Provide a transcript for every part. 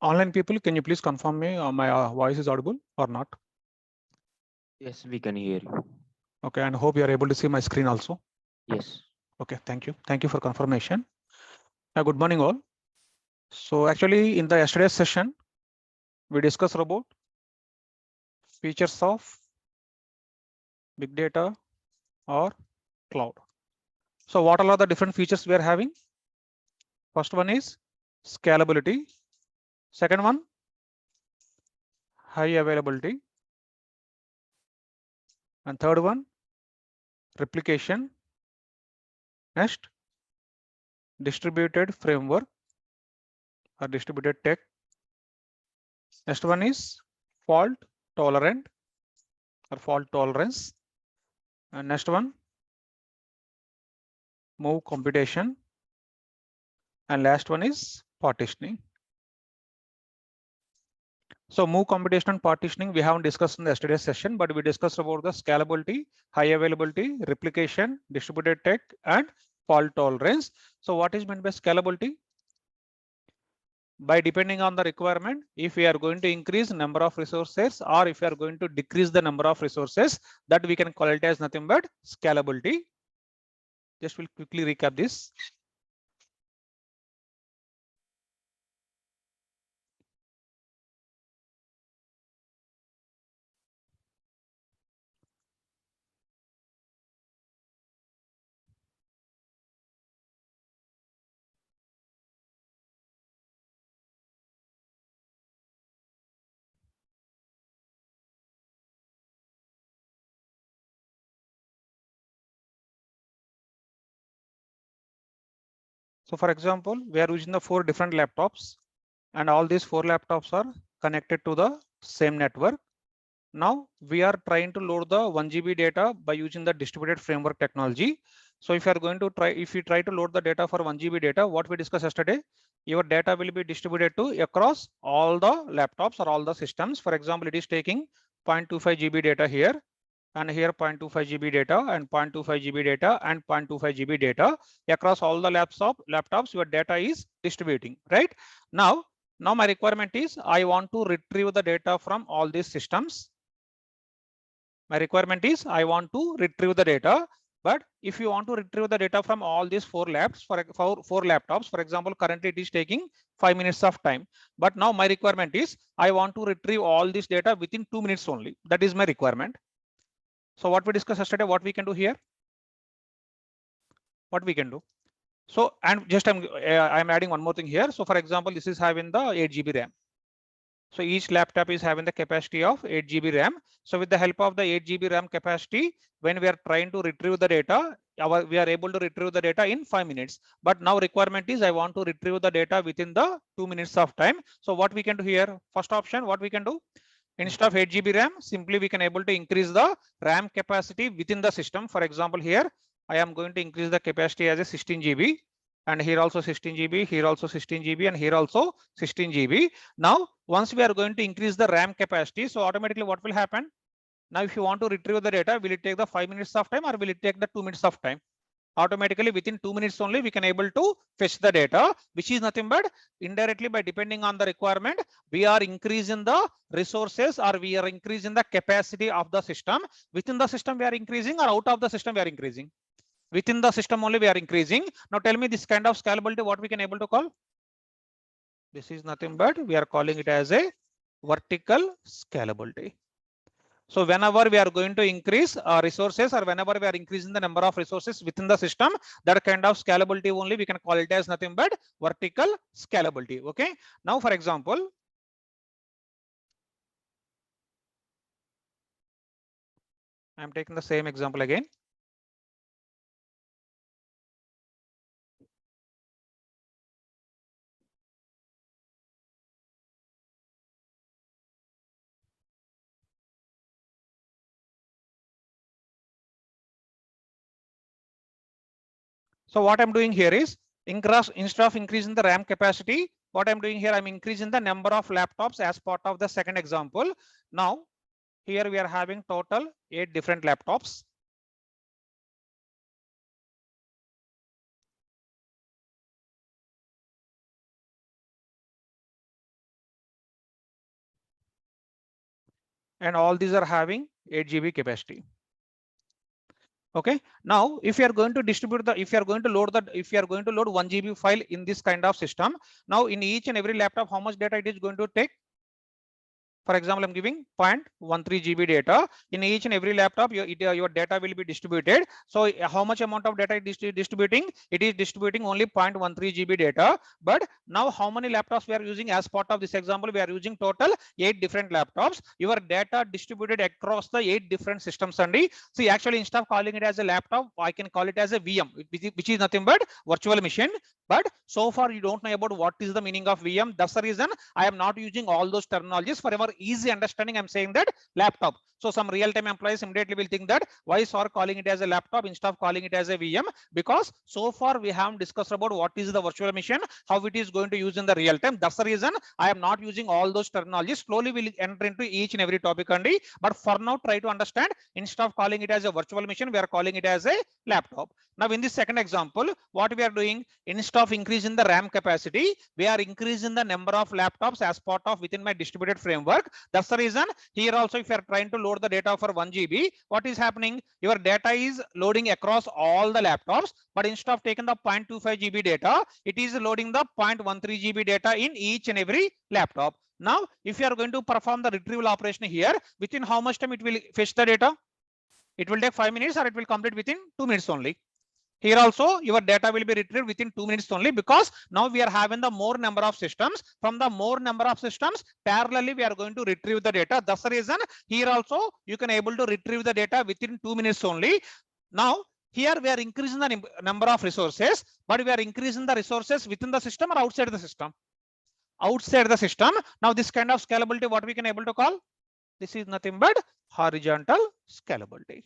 Online people, can you please confirm me my voice is audible or not? Yes, we can hear you. Okay, and hope you are able to see my screen also. Yes. Okay, thank you. Thank you for confirmation. Good morning all. So actually in the yesterday's session, we discussed about features of big data or cloud. So what are the different features we are having? First one is scalability. Second one, high availability. And third one, replication. Next, distributed framework or distributed tech. Next one is fault tolerant or fault tolerance. And next one, move computation. And last one is partitioning. So move computation and partitioning we haven't discussed in the yesterday's session, but we discussed about the scalability, high availability, replication, distributed tech, and fault tolerance. So what is meant by scalability? By depending on the requirement, if we are going to increase number of resources or if we are going to decrease the number of resources, that we can call it as nothing but scalability. Just will quickly recap this. So for example, we are using the 4 different laptops and all these 4 laptops are connected to the same network. Now we are trying to load the 1 GB data by using the distributed framework technology. So if you are going to if you try to load the data for 1 GB data, what we discussed yesterday, your data will be distributed to across all the laptops or all the systems. For example, it is taking 0.25 GB data here, and here 0.25 GB data and 0.25 GB data and 0.25 GB data across all the laptops. Your data is distributing, right? Now my requirement is I want to retrieve the data from all these systems. My requirement is I want to retrieve the data. But if you want to retrieve the data from all these 4 labs for 4 laptops, for example, currently it is taking 5 minutes of time. But now my requirement is I want to retrieve all this data within 2 minutes only. That is my requirement. So what we discussed yesterday, what we can do here, what we can do. So, and just I'm adding one more thing here. So for example, this is having the 8 GB RAM. So each laptop is having the capacity of 8 GB RAM. So with the help of the 8 GB RAM capacity, when we are trying to retrieve the data, we are able to retrieve the data in 5 minutes. But now requirement is I want to retrieve the data within the 2 minutes of time. So what we can do here, first option, what we can do, instead of 8 GB RAM, simply we can able to increase the RAM capacity within the system. For example, here I am going to increase the capacity as a 16 GB. And here also 16 GB, here also 16 GB, and here also 16 GB. Now, once we are going to increase the RAM capacity, so automatically what will happen? Now, if you want to retrieve the data, will it take the 5 minutes of time or will it take the 2 minutes of time? Automatically within 2 minutes only we can able to fetch the data, which is nothing but indirectly by depending on the requirement, we are increasing the resources or we are increasing the capacity of the system. Within the system we are increasing or out of the system we are increasing? Within the system only we are increasing. Now tell me this kind of scalability, what we can able to call? This is nothing but we are calling it as a vertical scalability. So whenever we are going to increase resources or whenever we are increasing the number of resources within the system, that kind of scalability only we can call it as nothing but vertical scalability. Okay. Now, for example, I'm taking the same example again. So what I'm doing here is instead of increasing the RAM capacity, what I'm doing here, I'm increasing the number of laptops as part of the second example. Now, here we are having total 8 different laptops. and all these are having 8 GB capacity. Okay, now if you are going to distribute the, if you are going to load 1 GB file in this kind of system, now in each and every laptop, how much data it is going to take? For example, I'm giving 0.13 GB data in each and every laptop. Your data will be distributed. So how much amount of data it is distributing? It is distributing only 0.13 GB data. But now how many laptops we are using? As part of this example, we are using total 8 different laptops. Your data distributed across the 8 different systems only. See, actually, instead of calling it as a laptop, I can call it as a VM, which is nothing but virtual machine. But so far you don't know about what is the meaning of VM. That's the reason I am not using all those terminologies. For our easy understanding, I'm saying that laptop. So some real-time employees immediately will think that why is our calling it as a laptop instead of calling it as a VM? Because so far we haven't discussed about what is the virtual machine, how it is going to use in the real time. That's the reason I am not using all those terminologies. Slowly we'll enter into each and every topic only. But for now, try to understand, instead of calling it as a virtual machine, we are calling it as a laptop. Now in this second example, what we are doing, instead of increasing the RAM capacity, we are increasing the number of laptops as part of within my distributed framework. That's the reason here also, if you are trying to load the data for 1 GB, what is happening? Your data is loading across all the laptops, but instead of taking the 0.25 GB data, it is loading the 0.13 GB data in each and every laptop. Now, if you are going to perform the retrieval operation here, within how much time it will fetch the data? It will take 5 minutes or it will complete within 2 minutes only. Here also your data will be retrieved within 2 minutes only, because now we are having the more number of systems. From the more number of systems, parallelly we are going to retrieve the data. That's the reason here also you can able to retrieve the data within 2 minutes only. Now here we are increasing the number of resources, but we are increasing the resources within the system or outside the system? Outside the system. Now this kind of scalability, what we can able to call? This is nothing but horizontal scalability.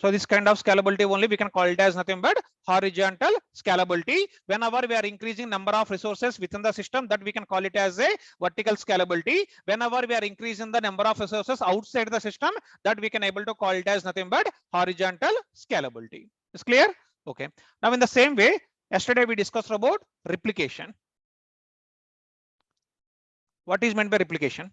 So this kind of scalability only we can call it as nothing but horizontal scalability. Whenever we are increasing number of resources within the system, that we can call it as a vertical scalability. Whenever we are increasing the number of resources outside the system, that we can able to call it as nothing but horizontal scalability. Is clear? Okay. Now in the same way, yesterday we discussed about replication. What is meant by replication?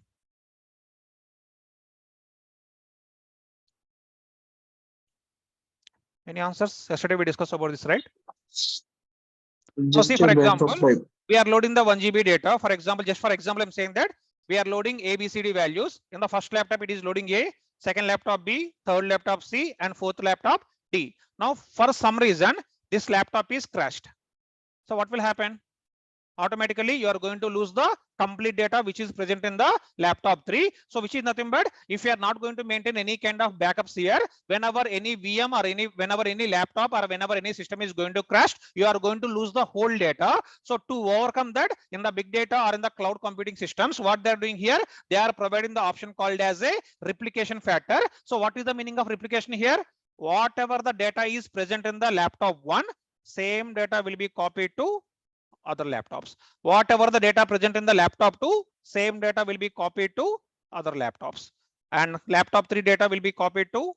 Any answers? Yesterday we discussed about this, right? So see, for example, we are loading the 1 GB data. For example, just for example, I'm saying that we are loading ABCD values. In the first laptop, it is loading A, second laptop B, third laptop C, and fourth laptop D. Now, for some reason, this laptop is crashed. So what will happen? Automatically you are going to lose the complete data which is present in the laptop 3. So which is nothing but, if you are not going to maintain any kind of backups here, whenever any VM or whenever any laptop or whenever any system is going to crash, you are going to lose the whole data. So to overcome that, in the big data or in the cloud computing systems, what they're doing here, they are providing the option called as a replication factor. So what is the meaning of replication here? Whatever the data is present in the laptop 1, same data will be copied to other laptops. Whatever the data present in the laptop 2, same data will be copied to other laptops, and laptop 3 data will be copied to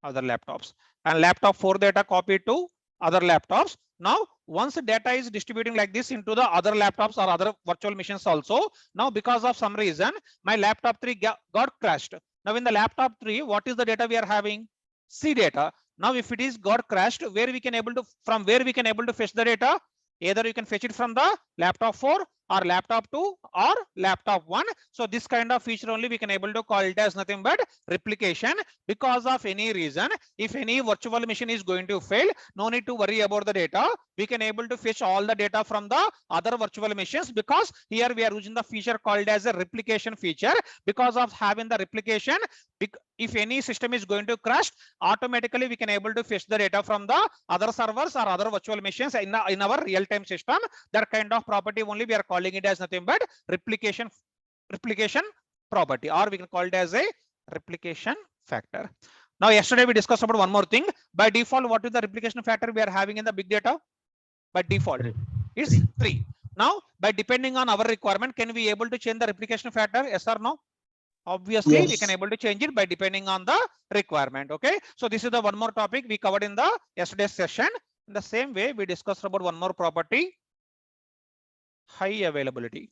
other laptops, and laptop 4 data copied to other laptops. Now once the data is distributing like this into the other laptops or other virtual machines also, now because of some reason my laptop 3 got crashed. Now in the laptop 3, what is the data we are having? C data. Now if it is got crashed, where we can able to, from where we can able to fetch the data? Either you can fetch it from the laptop 4 or laptop 2 or laptop 1. So this kind of feature only we can able to call it as nothing but replication. Because of any reason, if any virtual machine is going to fail, no need to worry about the data. We can able to fetch all the data from the other virtual machines, because here we are using the feature called as a replication feature. Because of having the replication, if any system is going to crash, automatically we can able to fetch the data from the other servers or other virtual machines in our real-time system. That kind of property only we are calling it as nothing but replication property, or we can call it as a replication factor. Now yesterday we discussed about one more thing. By default, what is the replication factor we are having in the big data? By default it's 3. Now by depending on our requirement, can we able to change the replication factor? Yes or no? Obviously yes. We can able to change it by depending on the requirement. Okay, so this is the one more topic we covered in the yesterday's session. In the same way, we discussed about one more property, high availability.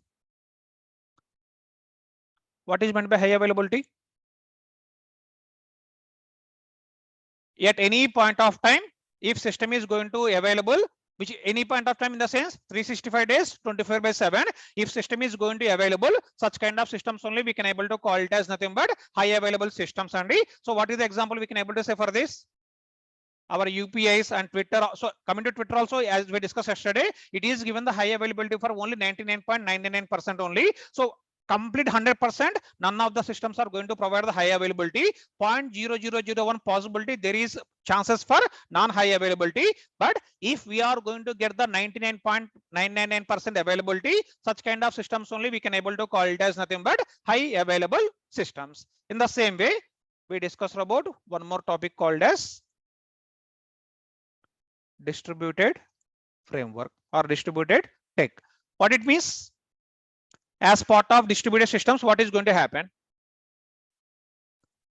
What is meant by high availability? At any point of time, if system is going to available, which any point of time in the sense 365 days, 24/7, if system is going to available, such kind of systems only we can able to call it as nothing but high available systems only. So what is the example we can able to say for this? Our UPIs and Twitter. So coming to Twitter also, as we discussed yesterday, it is given the high availability for only 99.99% only. So complete 100%, none of the systems are going to provide the high availability. 0.0001 possibility there is chances for non-high availability. But if we are going to get the 99.999% availability, such kind of systems only we can able to call it as nothing but high available systems. In the same way, we discussed about one more topic called as distributed framework or distributed tech. What it means? As part of distributed systems, what is going to happen?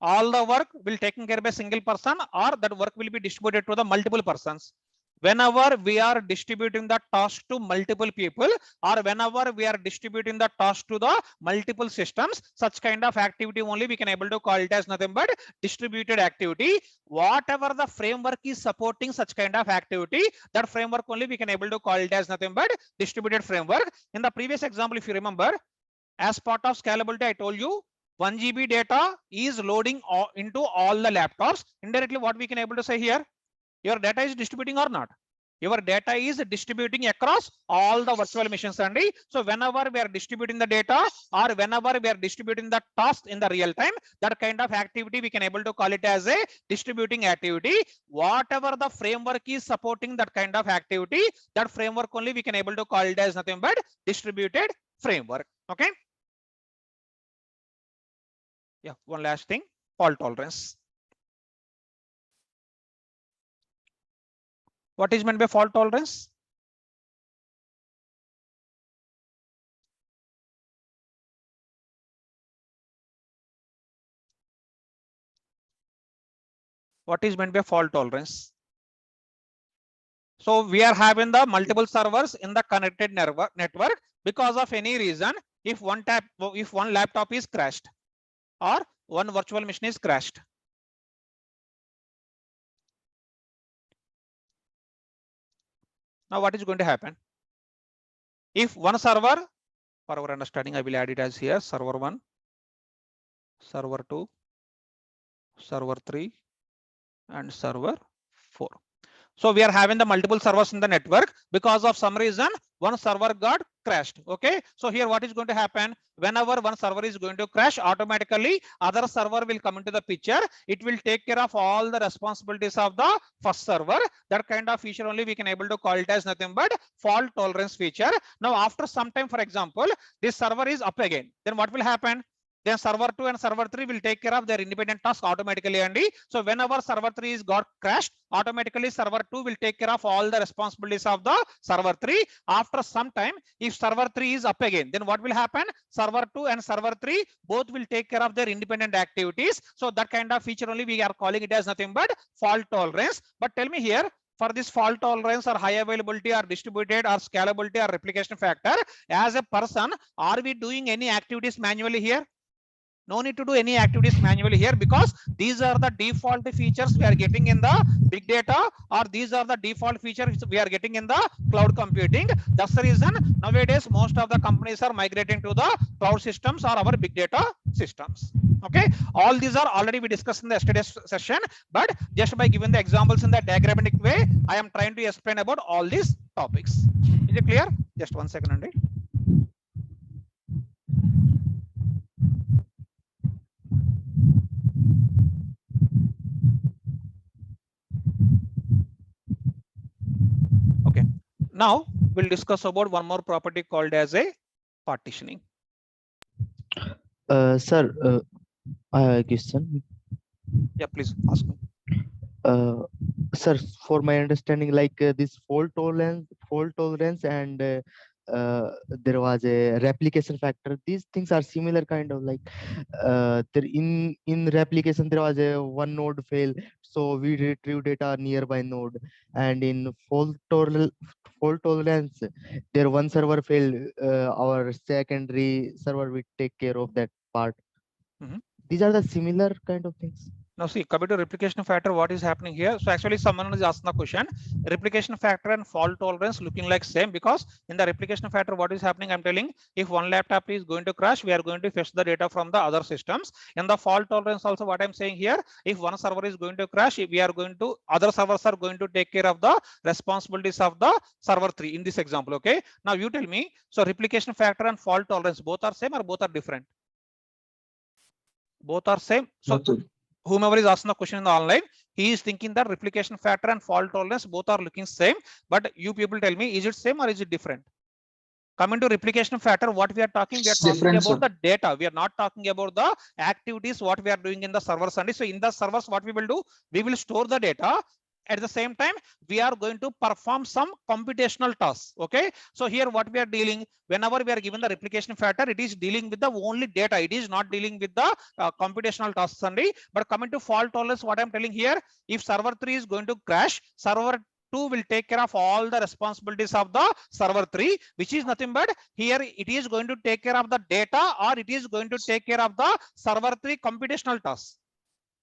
All the work will taken care by a single person, or that work will be distributed to the multiple persons. Whenever we are distributing the task to multiple people, or whenever we are distributing the task to the multiple systems, such kind of activity only we can able to call it as nothing but distributed activity. Whatever the framework is supporting such kind of activity, that framework only we can able to call it as nothing but distributed framework. In the previous example, if you remember, as part of scalability, I told you 1 GB data is loading into all the laptops. Indirectly, what we can able to say here, your data is distributing or not? Your data is distributing across all the virtual machines only. So whenever we are distributing the data, or whenever we are distributing the task in the real time, that kind of activity we can able to call it as a distributing activity. Whatever the framework is supporting that kind of activity, that framework only we can able to call it as nothing but distributed framework. Okay. Yeah, one last thing, fault tolerance. What is meant by fault tolerance? What is meant by fault tolerance? So we are having the multiple servers in the connected network. Because of any reason, if one laptop is crashed, or one virtual machine is crashed, now what is going to happen? If one server, for our understanding, I will add it as here, server 1, server 2, server 3, and server 4. So we are having the multiple servers in the network. Because of some reason, one server got crashed. Okay. So here what is going to happen? Whenever one server is going to crash, automatically other server will come into the picture. It will take care of all the responsibilities of the first server. That kind of feature only we can able to call it as nothing but fault tolerance feature. Now after some time, for example, this server is up again. Then what will happen? Then server 2 and server 3 will take care of their independent task automatically only. So whenever server 3 is got crashed, automatically server 2 will take care of all the responsibilities of the server 3. After some time, if server 3 is up again, then what will happen? Server 2 and server 3 both will take care of their independent activities. So that kind of feature only we are calling it as nothing but fault tolerance. But tell me here, for this fault tolerance or high availability or distributed or scalability or replication factor, as a person, are we doing any activities manually here? No need to do any activities manually here, because these are the default features we are getting in the big data, or these are the default features we are getting in the cloud computing. That's the reason nowadays most of the companies are migrating to the cloud systems or our big data systems. Okay, all these are already we discussed in the yesterday's session, but just by giving the examples in the diagrammatic way, I am trying to explain about all these topics. Is it clear? Just 1 second only. Okay, now we'll discuss about one more property called as a partitioning. Sir, I have a question. Yeah, please ask me. Sir, for my understanding, like this fault tolerance, and there was a replication factor. These things are similar, kind of like there in replication there was a one node fail, so we retrieve data nearby node, and in fault tolerance, there one server failed, our secondary server will take care of that part. Mhm. These are the similar kind of things. Now see, coming to replication factor, what is happening here? So actually someone is asking the question, replication factor and fault tolerance looking like same, because in the replication factor, what is happening? I'm telling, if one laptop is going to crash, we are going to fetch the data from the other systems. In the fault tolerance also, what I'm saying here, if one server is going to crash, we are going to, other servers are going to take care of the responsibilities of the server 3 in this example. Okay. Now you tell me, so replication factor and fault tolerance, both are same or both are different? Both are same. So whomever is asking the question in the online, he is thinking that replication factor and fault tolerance both are looking same, but you people tell me, is it same or is it different? Coming to replication factor, what we are talking Different, about sir. the data. We are not talking about the activities what we are doing in the servers. And so in the servers, what we will do, we will store the data. At the same time, we are going to perform some computational tasks. Okay. So here what we are dealing, whenever we are given the replication factor, it is dealing with the only data. It is not dealing with the computational tasks only. But coming to fault tolerance, what I'm telling here, if server 3 is going to crash, server 2 will take care of all the responsibilities of the server 3, which is nothing but here it is going to take care of the data, or it is going to take care of the server 3 computational tasks.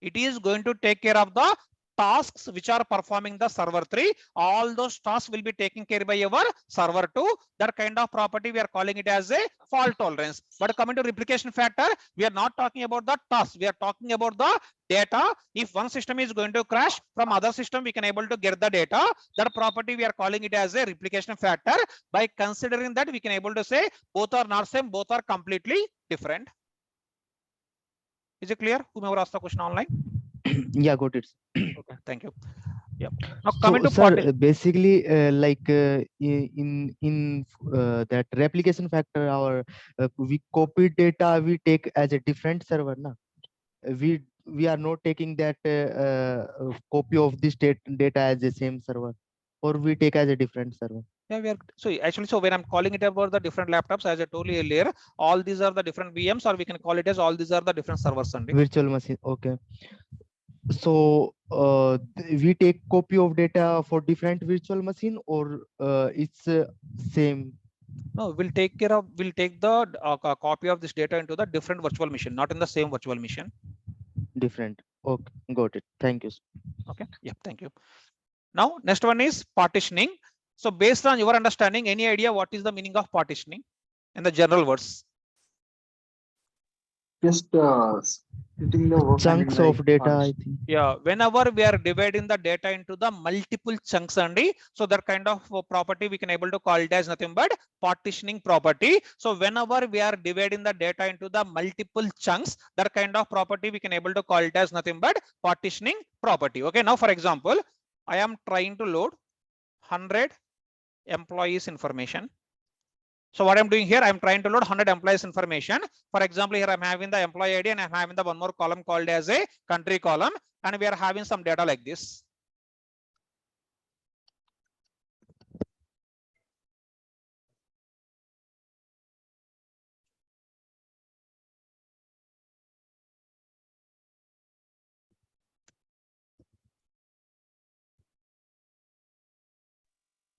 It is going to take care of the tasks which are performing the server 3. All those tasks will be taken care by our server 2. That kind of property we are calling it as a fault tolerance. But coming to replication factor, we are not talking about the task. We are talking about the data. If one system is going to crash, from other system we can able to get the data. That property we are calling it as a replication factor. By considering that, we can able to say both are not same, both are completely different. Is it clear? Whomever asked the question online? Yeah, got it. Okay, thank you. Yeah. Now So, coming to sir, basically, in that replication factor, our we copy data we take as a different server, na? We are not taking that copy of this data as the same server, or we take as a different server. yeah, we are so actually, so when I'm calling it about the different laptops, as I told you earlier, all these are the different VMs, or we can call it as all these are the different servers only. Virtual machine. Okay. So we take copy of data for different virtual machine, or it's same? No, we'll take the copy of this data into the different virtual machine, not in the same virtual machine. Different. Okay, got it. Thank you. Okay. Yeah, thank you. Now next one is partitioning. So based on your understanding, any idea what is the meaning of partitioning in the general words? Just splitting the work. Chunks of data, I think. Yeah, whenever we are dividing the data into the multiple chunks only, so that kind of property we can able to call it as nothing but partitioning property. So whenever we are dividing the data into the multiple chunks, that kind of property we can able to call it as nothing but partitioning property. Okay, now for example, I am trying to load 100 employees information. So what I'm doing here, I'm trying to load 100 employees information. For example, here I'm having the employee ID and I'm having the one more column called as a country column, and we are having some data like this.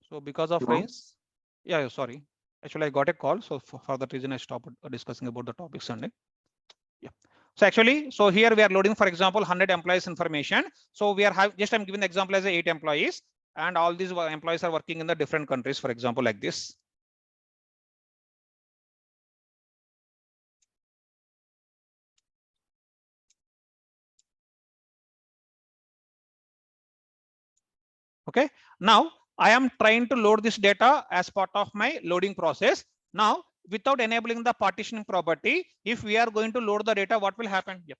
So because of rains, yeah, sorry. Actually, I got a call. So for that reason, I stopped discussing about the topics only. Yeah. So actually, so here we are loading, for example, 100 employees information. So we are just I'm giving the example as 8 employees, and all these employees are working in the different countries, for example, like this. Okay. Now I am trying to load this data as part of my loading process. Now, without enabling the partitioning property, if we are going to load the data, what will happen? Yep.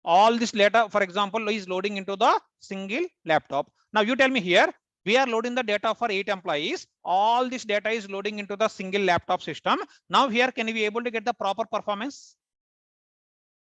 All this data, for example, is loading into the single laptop. Now you tell me here, we are loading the data for 8 employees. All this data is loading into the single laptop system. Now here, can we be able to get the proper performance?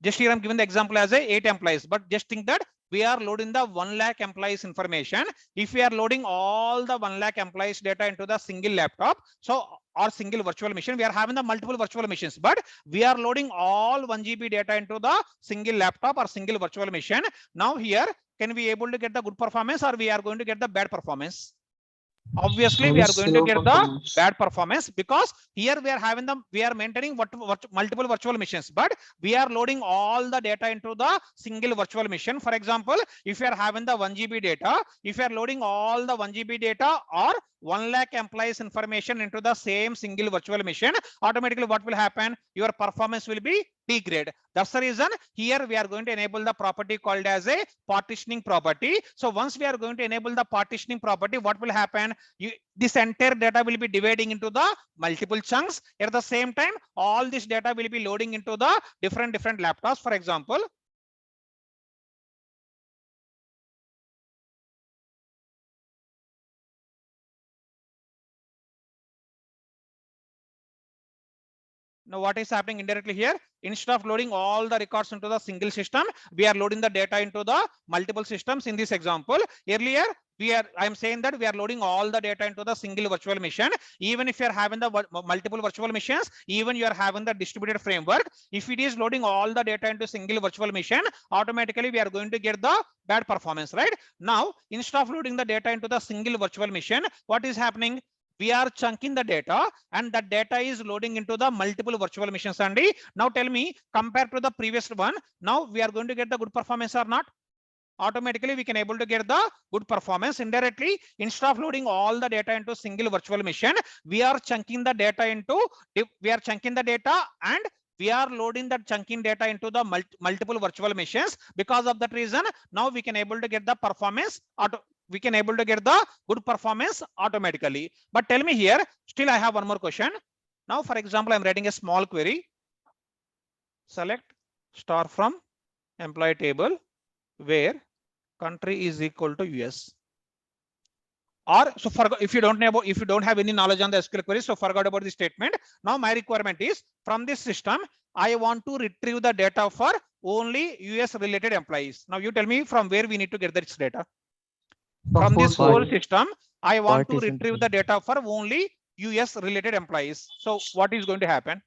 Just here I'm giving the example as a 8 employees, but just think that we are loading the 1 lakh employees information. If we are loading all the 1 lakh employees data into the single laptop, so or single virtual machine, we are having the multiple virtual machines, but we are loading all 1 GB data into the single laptop or single virtual machine. Now here, can we able to get the good performance, or we are going to get the bad performance? Obviously we are going to get the bad performance, because here we are maintaining multiple virtual machines, but we are loading all the data into the single virtual machine. For example, if you are having the 1 GB data, if you are loading all the 1 GB data or 1 lakh employees information into the same single virtual machine, automatically what will happen? Your performance will be degrade. That's the reason here we are going to enable the property called as a partitioning property. So once we are going to enable the partitioning property, what will happen? This entire data will be dividing into the multiple chunks. At the same time, all this data will be loading into the different laptops. For example, now what is happening indirectly here? Instead of loading all the records into the single system, we are loading the data into the multiple systems. In this example, earlier I am saying that we are loading all the data into the single virtual machine. Even if you are having the multiple virtual machines, even you are having the distributed framework, if it is loading all the data into single virtual machine, automatically we are going to get the bad performance, right? Now, instead of loading the data into the single virtual machine, what is happening? We are chunking the data, and that data is loading into the multiple virtual machines. Andy, now tell me, compared to the previous one, now we are going to get the good performance or not? Automatically we can able to get the good performance. Indirectly, instead of loading all the data into single virtual machine, we are chunking the data and we are loading that chunking data into the multiple virtual machines. Because of that reason, now we can able to get the performance we can able to get the good performance automatically. But tell me here, still I have one more question. Now, for example, I'm writing a small query. Select star from employee table where country is equal to US. Or so if you don't have any knowledge on the SQL query, so forgot about the statement. Now my requirement is, from this system, I want to retrieve the data for only US related employees. Now you tell me from where we need to get this data. From this whole system, I want to retrieve the data for only US related employees. So what is going to happen?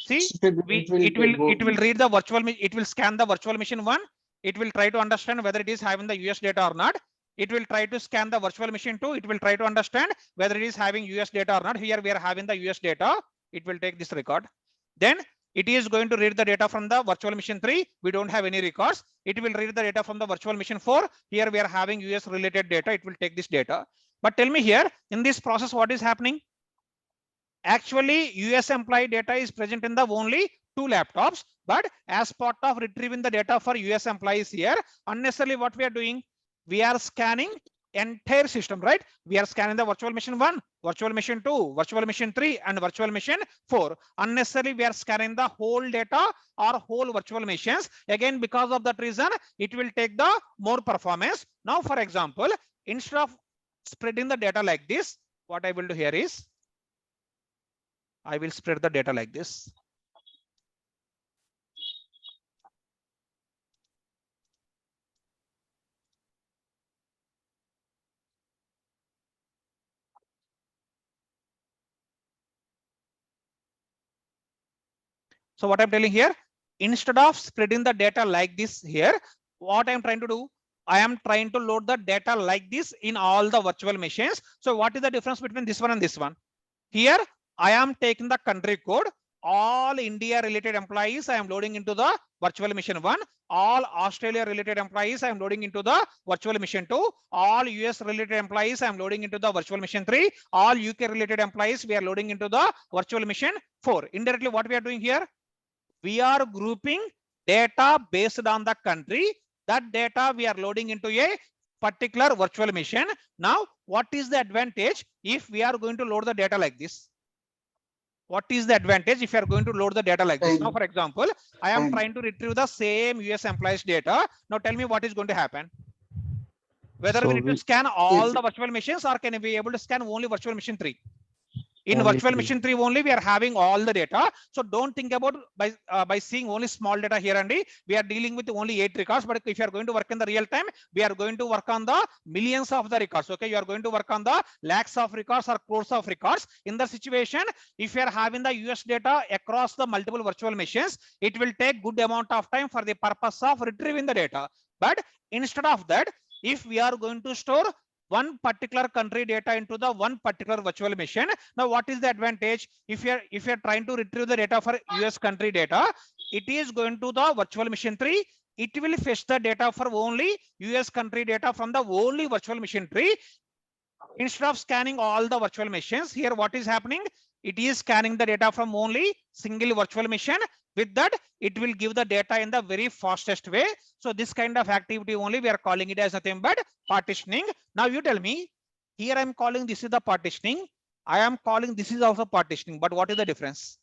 See, it will read the virtual, it will scan the virtual machine 1. It will try to understand whether it is having the US data or not. It will try to scan the virtual machine 2. It will try to understand whether it is having US data or not. Here we are having the US data. It will take this record. Then it is going to read the data from the virtual machine 3. We don't have any records. It will read the data from the virtual machine 4. Here we are having US related data. It will take this data. But tell me here, in this process, what is happening? Actually, US employee data is present in the only 2 laptops, but as part of retrieving the data for US employees here, unnecessarily what we are doing, we are scanning entire system, right? We are scanning the virtual machine 1, virtual machine 2, virtual machine 3, and virtual machine 4. Unnecessarily, we are scanning the whole data or whole virtual machines. Again, because of that reason, it will take the more performance. Now, for example, instead of spreading the data like this, what I will do here is, I will spread the data like this. So what I'm telling here, instead of spreading the data like this here, what I'm trying to do, I am trying to load the data like this in all the virtual machines. So what is the difference between this one and this one? Here, I am taking the country code. All India related employees I am loading into the virtual machine 1. All Australia related employees I am loading into the virtual machine 2. All US related employees I am loading into the virtual machine 3. All UK related employees we are loading into the virtual machine 4. Indirectly, what we are doing here? We are grouping data based on the country. That data we are loading into a particular virtual machine. Now, what is the advantage if we are going to load the data like this? What is the advantage if you are going to load the data like this? Now, for example, I am trying to retrieve the same US employees data. Now, tell me what is going to happen. Whether we need to scan all the virtual machines, or can we be able to scan only virtual machine 3? In virtual machine 3 only, we are having all the data. So don't think about by seeing only small data here, and we are dealing with only 8 records. But if you are going to work in the real time, we are going to work on the millions of the records. Okay, you are going to work on the lakhs of records or crores of records. In the situation, if you are having the US data across the multiple virtual machines, it will take good amount of time for the purpose of retrieving the data. But instead of that, if we are going to store one particular country data into the one particular virtual machine. Now, what is the advantage? If you're trying to retrieve the data for US country data, it is going to the virtual machine tree. It will fetch the data for only US country data from the only virtual machine tree. Instead of scanning all the virtual machines, here what is happening? It is scanning the data from only single virtual machine. With that, it will give the data in the very fastest way. So this kind of activity only we are calling it as nothing but partitioning. Now you tell me, here I am calling this is the partitioning. I am calling this is also partitioning, but what is the difference?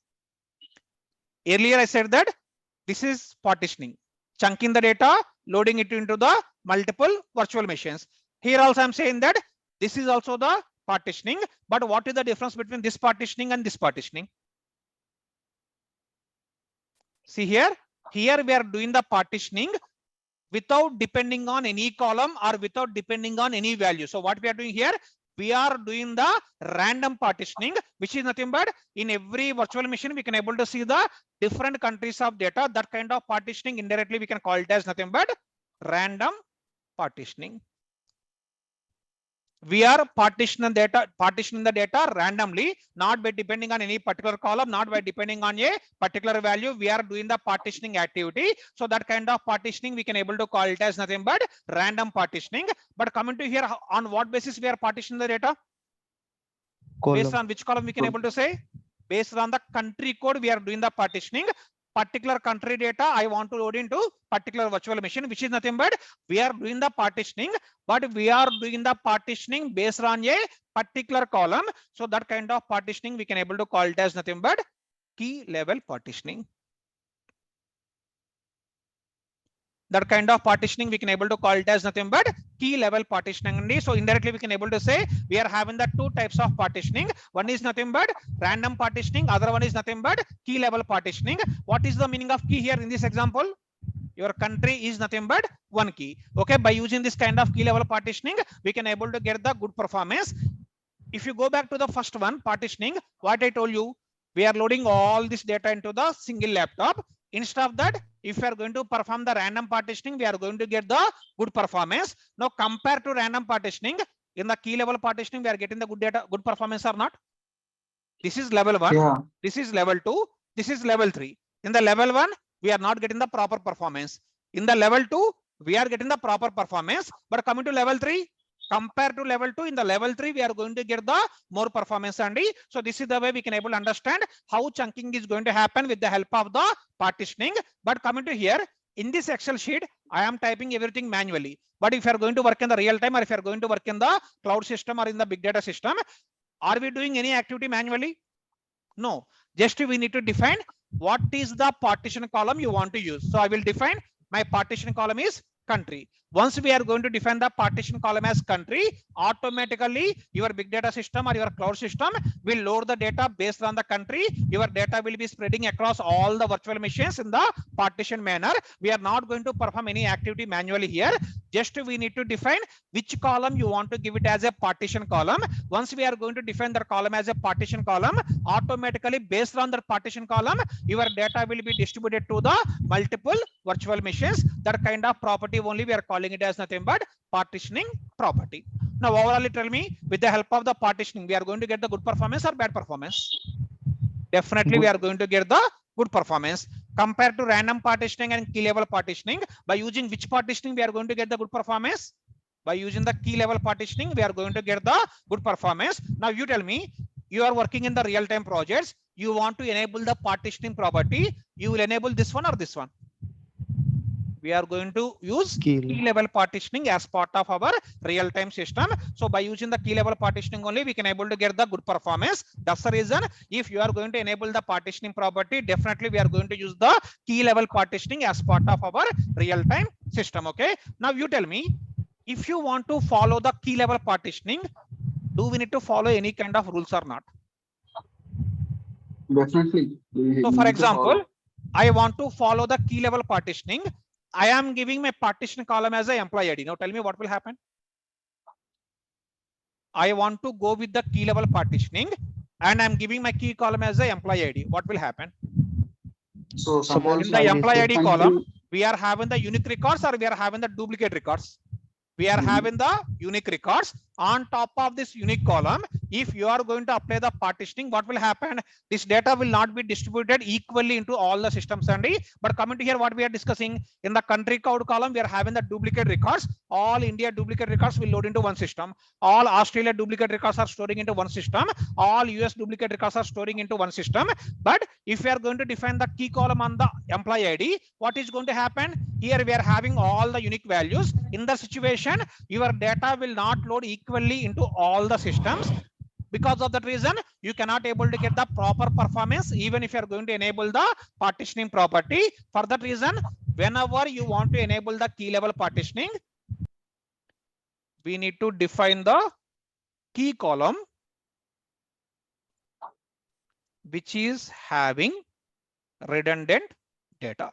Earlier I said that this is partitioning, chunking the data, loading it into the multiple virtual machines. Here also I'm saying that this is also the partitioning, but what is the difference between this partitioning and this partitioning? See here we are doing the partitioning without depending on any column or without depending on any value. So what we are doing here, we are doing the random partitioning, which is nothing but in every virtual machine we can able to see the different countries of data. That kind of partitioning indirectly we can call it as nothing but random partitioning. We are partitioning the data randomly, not by depending on any particular column, not by depending on a particular value. We are doing the partitioning activity. So that kind of partitioning we can able to call it as nothing but random partitioning. But coming to here, on what basis we are partitioning the data? Column. Based on which column we can able to say? Based on the country code we are doing the partitioning. Particular country data I want to load into particular virtual machine, which is nothing but we are doing the partitioning, but we are doing the partitioning based on a particular column. So that kind of partitioning we can able to call it as nothing but key level partitioning. That kind of partitioning we can able to call it as nothing but key level partitioning. So indirectly we can able to say we are having the two types of partitioning. One is nothing but random partitioning, other one is nothing but key level partitioning. What is the meaning of key here in this example? Your country is nothing but one key. Okay, by using this kind of key level partitioning we can able to get the good performance. If you go back to the first one, partitioning, what I told you, we are loading all this data into the single laptop. Instead of that, if we are going to perform the random partitioning, we are going to get the good performance. Now compared to random partitioning, in the key level partitioning we are getting the good data, good performance or not? This is level 1, Yeah. this is level 2, this is level 3. In the level 1 we are not getting the proper performance. In the level 2 we are getting the proper performance. But coming to level 3, compared to level 2, in the level 3 we are going to get the more performance. And so this is the way we can able to understand how chunking is going to happen with the help of the partitioning. But coming to here, in this Excel sheet I am typing everything manually. But if you are going to work in the real time, or if you are going to work in the cloud system or in the big data system, are we doing any activity manually? No, just we need to define what is the partition column you want to use. So I will define my partition column is country. Once we are going to define the partition column as country, automatically your big data system or your cloud system will load the data based on the country. Your data will be spreading across all the virtual machines in the partition manner. We are not going to perform any activity manually here. Just we need to define which column you want to give it as a partition column. Once we are going to define the column as a partition column, automatically based on the partition column, your data will be distributed to the multiple virtual machines. That kind of property only we are calling it as nothing but partitioning property. Now overall tell me, with the help of the partitioning we are going to get the good performance or bad performance? Definitely we are going to get the good performance. Compared to random partitioning and key level partitioning, by using which partitioning we are going to get the good performance? By using the key level partitioning we are going to get the good performance. Now you tell me, you are working in the real time projects, you want to enable the partitioning property, you will enable this one or this one? We are going to use key level partitioning as part of our real time system. So by using the key level partitioning only we can able to get the good performance. That's the reason if you are going to enable the partitioning property, definitely we are going to use the key level partitioning as part of our real time system. Okay, now you tell me, if you want to follow the key level partitioning, do we need to follow any kind of rules or not? Definitely. So for example, I want to follow the key level partitioning. I am giving my partition column as an employee ID. Now tell me what will happen. I want to go with the key level partitioning and I'm giving my key column as an employee ID. What will happen? So in the employee ID column, we are having the unique records or we are having the duplicate records? We are having the unique records. on top of this unique column, if you are going to apply the partitioning, what will happen? This data will not be distributed equally into all the systems only. But coming to here, what we are discussing in the country code column, we are having the duplicate records. All India duplicate records will load into one system. All Australia duplicate records are storing into one system. All US duplicate records are storing into one system. But if we are going to define the key column on the employee ID, what is going to happen? Here we are having all the unique values. In the situation, your data will not load equally into all the systems. Because of that reason, you cannot able to get the proper performance even if you are going to enable the partitioning property. For that reason, whenever you want to enable the key level partitioning, we need to define the key column which is having redundant data.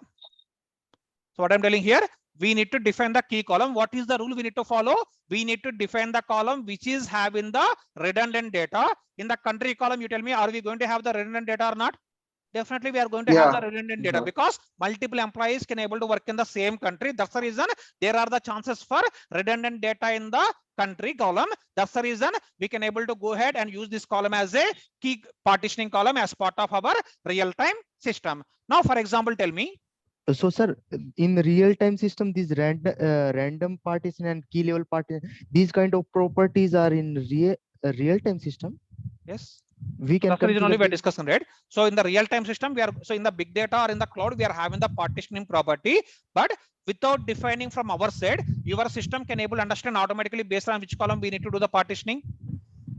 So what I'm telling here, we need to define the key column. What is the rule we need to follow? We need to define the column which is having the redundant data. In the country column, you tell me, are we going to have the redundant data or not? Definitely we are going to have the redundant data because multiple employees can able to work in the same country. That's the reason there are the chances for redundant data in the country column. That's the reason we can able to go ahead and use this column as a key partitioning column as part of our real-time system. Now, for example, tell me. So, sir, in real-time system, these random partition and key level partition, these kind of properties are in real-time system. Yes. We can. That's the reason only we are discussing, right? So in the real-time system, we are in the big data or in the cloud, we are having the partitioning property, but without defining from our side, your system can able to understand automatically based on which column we need to do the partitioning.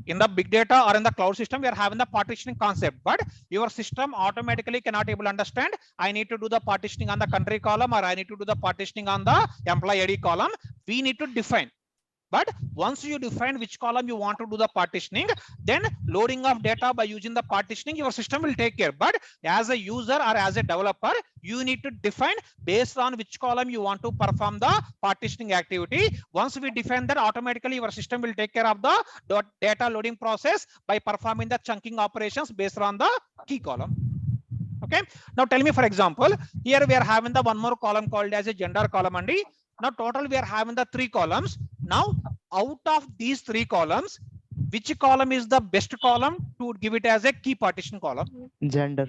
In the big data or in the cloud system, we are having the partitioning concept, but your system automatically cannot able to understand, I need to do the partitioning on the country column or I need to do the partitioning on the employee ID column. We need to define. But once you define which column you want to do the partitioning, then loading of data by using the partitioning, your system will take care. But as a user or as a developer, you need to define based on which column you want to perform the partitioning activity. Once we define that, automatically your system will take care of the data loading process by performing the chunking operations based on the key column. Okay. Now tell me, for example, here we are having the one more column called as a gender column. And now total we are having the 3 columns. Now out of these 3 columns, which column is the best column to give it as a key partition column? Gender.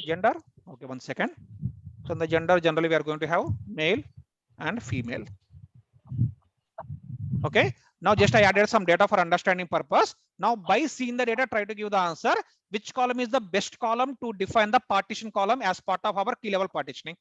Gender. Okay, 1 second. So in the gender, generally we are going to have male and female. Okay. Now just I added some data for understanding purpose. Now by seeing the data, try to give the answer. Which column is the best column to define the partition column as part of our key level partitioning?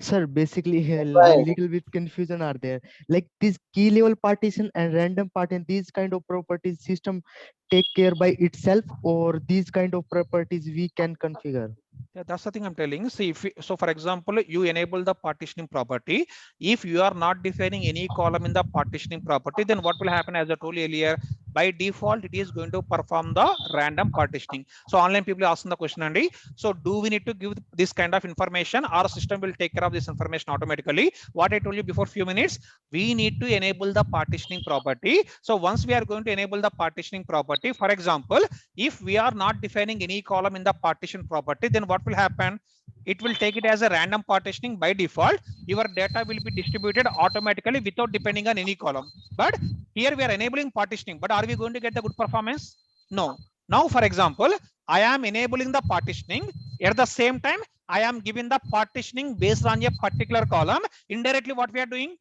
Sir, basically a little bit confusion are there. Like this key level partition and random partition, these kind of properties system take care by itself, or these kind of properties we can configure? Yeah, that's the thing I'm telling. See, so for example, you enable the partitioning property. If you are not defining any column in the partitioning property, then what will happen? As I told you earlier, by default, it is going to perform the random partitioning. So online people are asking the question, Andy. So do we need to give this kind of information? Our system will take care of this information automatically. What I told you before few minutes, we need to enable the partitioning property. So once we are going to enable the partitioning property, for example, if we are not defining any column in the partition property, then what will happen? It will take it as a random partitioning by default. Your data will be distributed automatically without depending on any column. But here we are enabling partitioning, but are we going to get the good performance? No. Now, for example, I am enabling the partitioning. At the same time, I am giving the partitioning based on a particular column. Indirectly, what we are doing?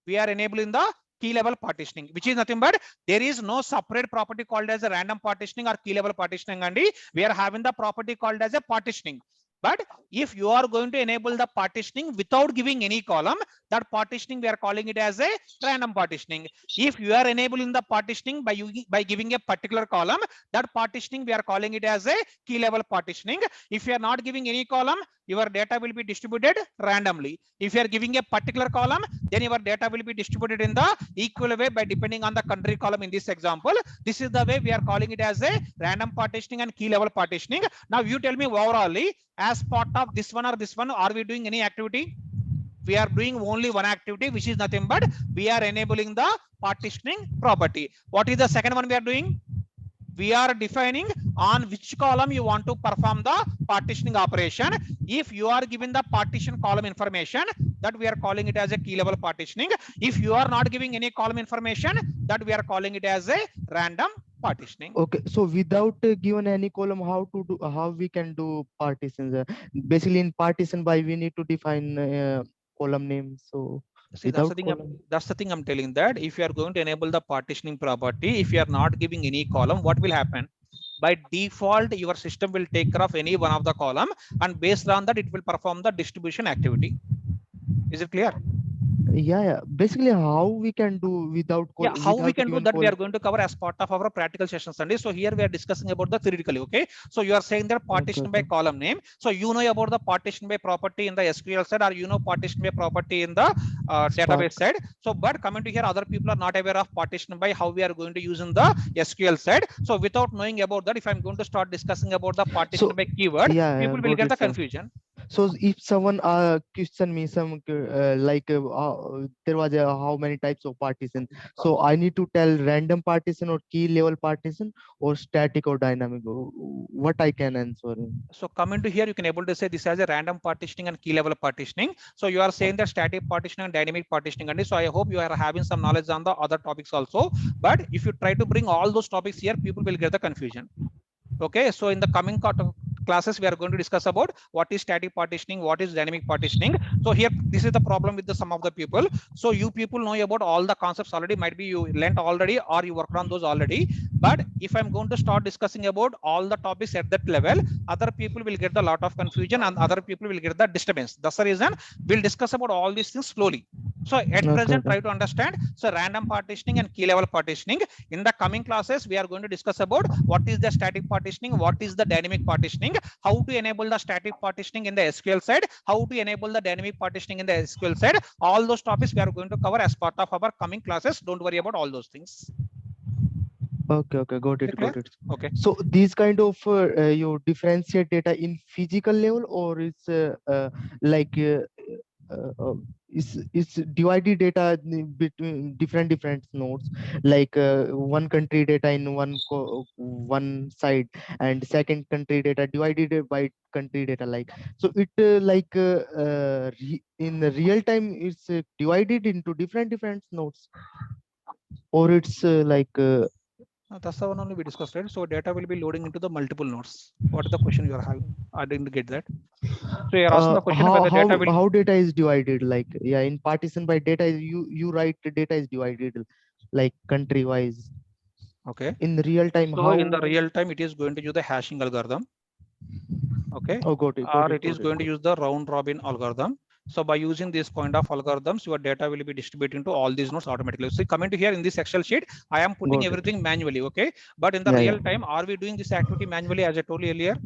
We are enabling the key level partitioning, which is nothing but there is no separate property called as a random partitioning or key level partitioning. And we are having the property called as a partitioning. But if you are going to enable the partitioning without giving any column, that partitioning we are calling it as a random partitioning. If you are enabling the partitioning by giving a particular column, that partitioning we are calling it as a key level partitioning. If you are not giving any column, your data will be distributed randomly. If you are giving a particular column, then your data will be distributed in the equal way by depending on the country column in this example. This is the way we are calling it as a random partitioning and key level partitioning. Now you tell me overallly, as part of this one or this one, are we doing any activity? We are doing only one activity, which is nothing but we are enabling the partitioning property. What is the second one we are doing? We are defining on which column you want to perform the partitioning operation. If you are given the partition column information, that we are calling it as a key level partitioning. If you are not giving any column information, that we are calling it as a random partitioning. Okay, so without given any column, how we can do partitions? Basically, in partition by we need to define column name. So See, that's the without thing. column. That's the thing I'm telling, that if you are going to enable the partitioning property, if you are not giving any column, what will happen? By default, your system will take care of any one of the column, and based on that, it will perform the distribution activity. Is it clear? Yeah. Basically, how we can do without Yeah, how we without can do given that, we are column? going to cover as part of our practical session Sunday. So here we are discussing about the theoretically. Okay, so you are saying that partition by Okay. column name. So you know about the partition by property in the SQL side, or you know partition by property in the Spark. database side. So but coming to here, other people are not aware of partition by how we are going to use in the SQL side. So without knowing about that, if I'm going to start discussing about the partition So by keyword, yeah, people will got get it, the sir. confusion. So if someone question me some there was a how many types of partition, so I need to tell random partition or key level partition or static or dynamic. What I can answer? So coming to here, you can able to say this as a random partitioning and key level partitioning. So you are saying that static partitioning and dynamic partitioning. And so I hope you are having some knowledge on the other topics also. But if you try to bring all those topics here, people will get the confusion. Okay, so in the coming classes, we are going to discuss about what is static partitioning, what is dynamic partitioning. So here, this is the problem with the some of the people. So you people know about all the concepts already, might be you learned already or you worked on those already. But if I'm going to start discussing about all the topics at that level, other people will get a lot of confusion and other people will get the disturbance. That's the reason we'll discuss about all these things slowly. So at present, try to understand. So random partitioning and key level partitioning. In the coming classes, we are going to discuss about what is the static partitioning, what is the dynamic partitioning, how to enable the static partitioning in the SQL side, how to enable the dynamic partitioning in the SQL side. All those topics we are going to cover as part of our coming classes. Don't worry about all those things. Okay, got Is it clear? it. Okay. So these kind of you differentiate data in physical level, or it's like is divided data between different nodes, like one country data in one side and second country data divided by country data, like, so it in real time it's divided into different nodes, or it's That's the one only we discussed, right? So data will be loading into the multiple nodes. What is the question you are having? I didn't get that. So you're asking the question whether data will. how data is divided, like, yeah, in partition by data you write the data is divided like country wise. Okay. In real time, So how? in the real time, it is going to use the hashing algorithm. Okay. Oh, got it. Or it is going to use the round robin algorithm. So by using this kind of algorithms, your data will be distributed into all these nodes automatically. So coming to here in this Excel sheet, I am putting Got it. everything manually. Okay. But in the real time, are we doing this activity manually as I told you earlier?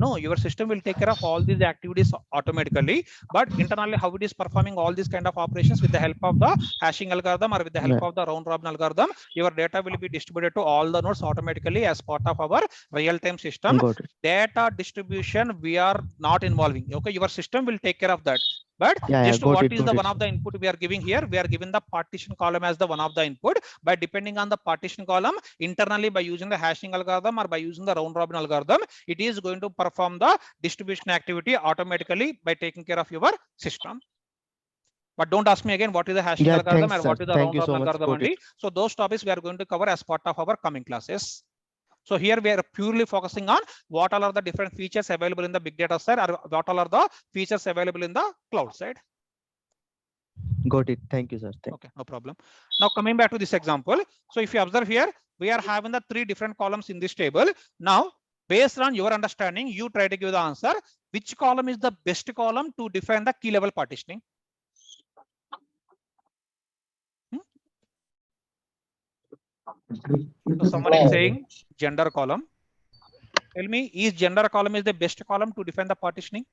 No, your system will take care of all these activities automatically. But internally, how it is performing all these kind of operations with the help of the hashing algorithm or with the help of the round robin algorithm, your data will be distributed to all the nodes automatically as part of our real-time system. Got it. Data distribution, we are not involving. Okay, your system will take care of that. But just got what it, is the one of the input we are giving here? We are given the partition column as the one of the input. By depending on the partition column, internally by using the hashing algorithm or by using the round robin algorithm, it is going to perform the distribution activity automatically by taking care of your system. But don't ask me again what is the hashing algorithm and what is the round robin algorithm only. So those topics we are going to cover as part of our coming classes. So here we are purely focusing on what all are the different features available in the big data side or what all are the features available in the cloud side. Got it. Thank you, sir. Okay, no problem. Now coming back to this example. So if you observe here, we are having the three different columns in this table. Now, based on your understanding, you try to give the answer. Which column is the best column to define the key level partitioning? So someone is saying gender column. Tell me, is gender column is the best column to define the partitioning?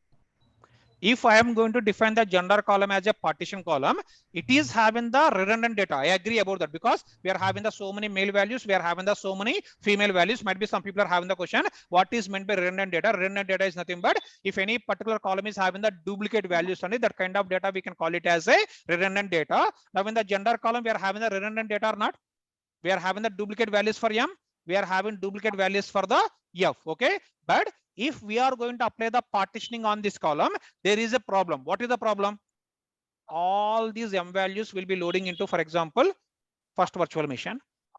If I am going to define the gender column as a partition column, it is having the redundant data. I agree about that because we are having the so many male values, we are having the so many female values. Might be some people are having the question, what is meant by redundant data? Redundant data is nothing but if any particular column is having the duplicate values only, that kind of data we can call it as a redundant data. Now in the gender column, we are having the redundant data or not? We are having the duplicate values for M. We are having duplicate values for the F. Okay. But if we are going to apply the partitioning on this column, there is a problem. What is the problem? all these M values will be loading into, for example, first virtual machine.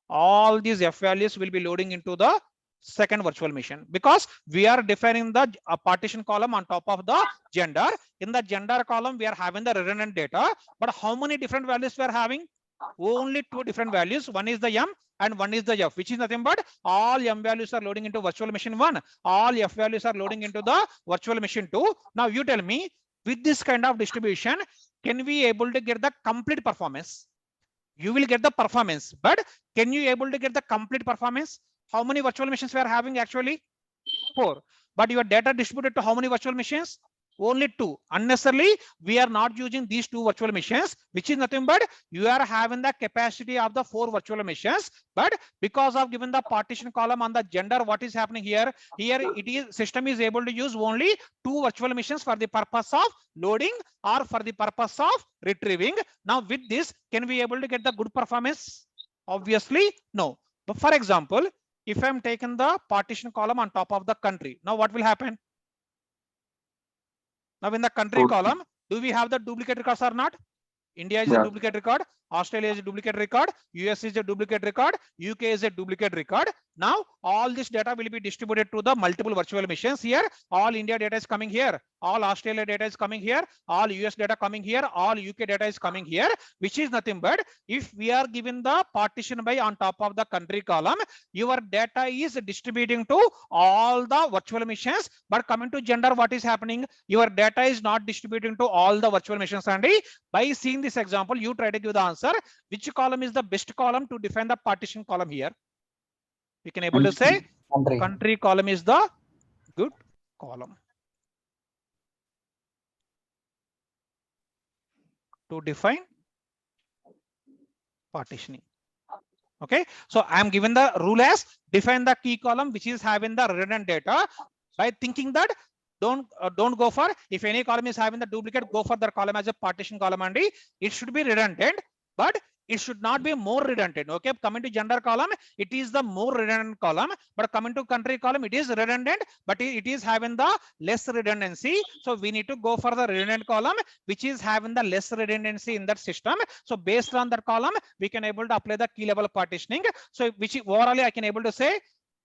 All these F values will be loading into the second virtual machine, because we are defining the partition column on top of the gender. In the gender column, we are having the redundant data, but how many different values we are having? Only two different values. One is the M and one is the F, which is nothing but all M values are loading into virtual machine 1. All F values are loading into the virtual machine 2. Now you tell me, with this kind of distribution, can we able to get the complete performance? You will get the performance, but can you able to get the complete performance? How many virtual machines we are having? Actually 4, but your data distributed to how many virtual machines? Only 2. Unnecessarily, we are not using these 2 virtual machines, which is nothing but you are having the capacity of the 4 virtual machines. But because of given the partition column on the gender, what is happening here? Here it is system is able to use only 2 virtual machines for the purpose of loading or for the purpose of retrieving. Now with this, can we able to get the good performance? Obviously no. But for example, if I'm taking the partition column on top of the country, now what will happen? Now in the country Okay. column, do we have the duplicate records or not? India is a duplicate record, Australia is a duplicate record, US is a duplicate record, UK is a duplicate record. Now all this data will be distributed to the multiple virtual machines. Here all India data is coming here, all Australia data is coming here, all US data coming here, all UK data is coming here, which is nothing but if we are given the partition by on top of the country column, your data is distributing to all the virtual machines. But coming to gender, what is happening? Your data is not distributing to all the virtual machines. And by seeing this example, you try to give the answer. Which column is the best column to define the partition column here? We can able to say country column is the good column to define partitioning. Okay, so I am given the rule as define the key column which is having the redundant data. By thinking that don't go for, if any column is having the duplicate, go for the column as a partition column, and it should be redundant, but it should not be more redundant. Okay, coming to gender column, it is the more redundant column, but coming to country column, it is redundant, but it is having the less redundancy. So we need to go for the redundant column which is having the less redundancy in that system. So based on that column, we can able to apply the key level partitioning. So which overall I can able to say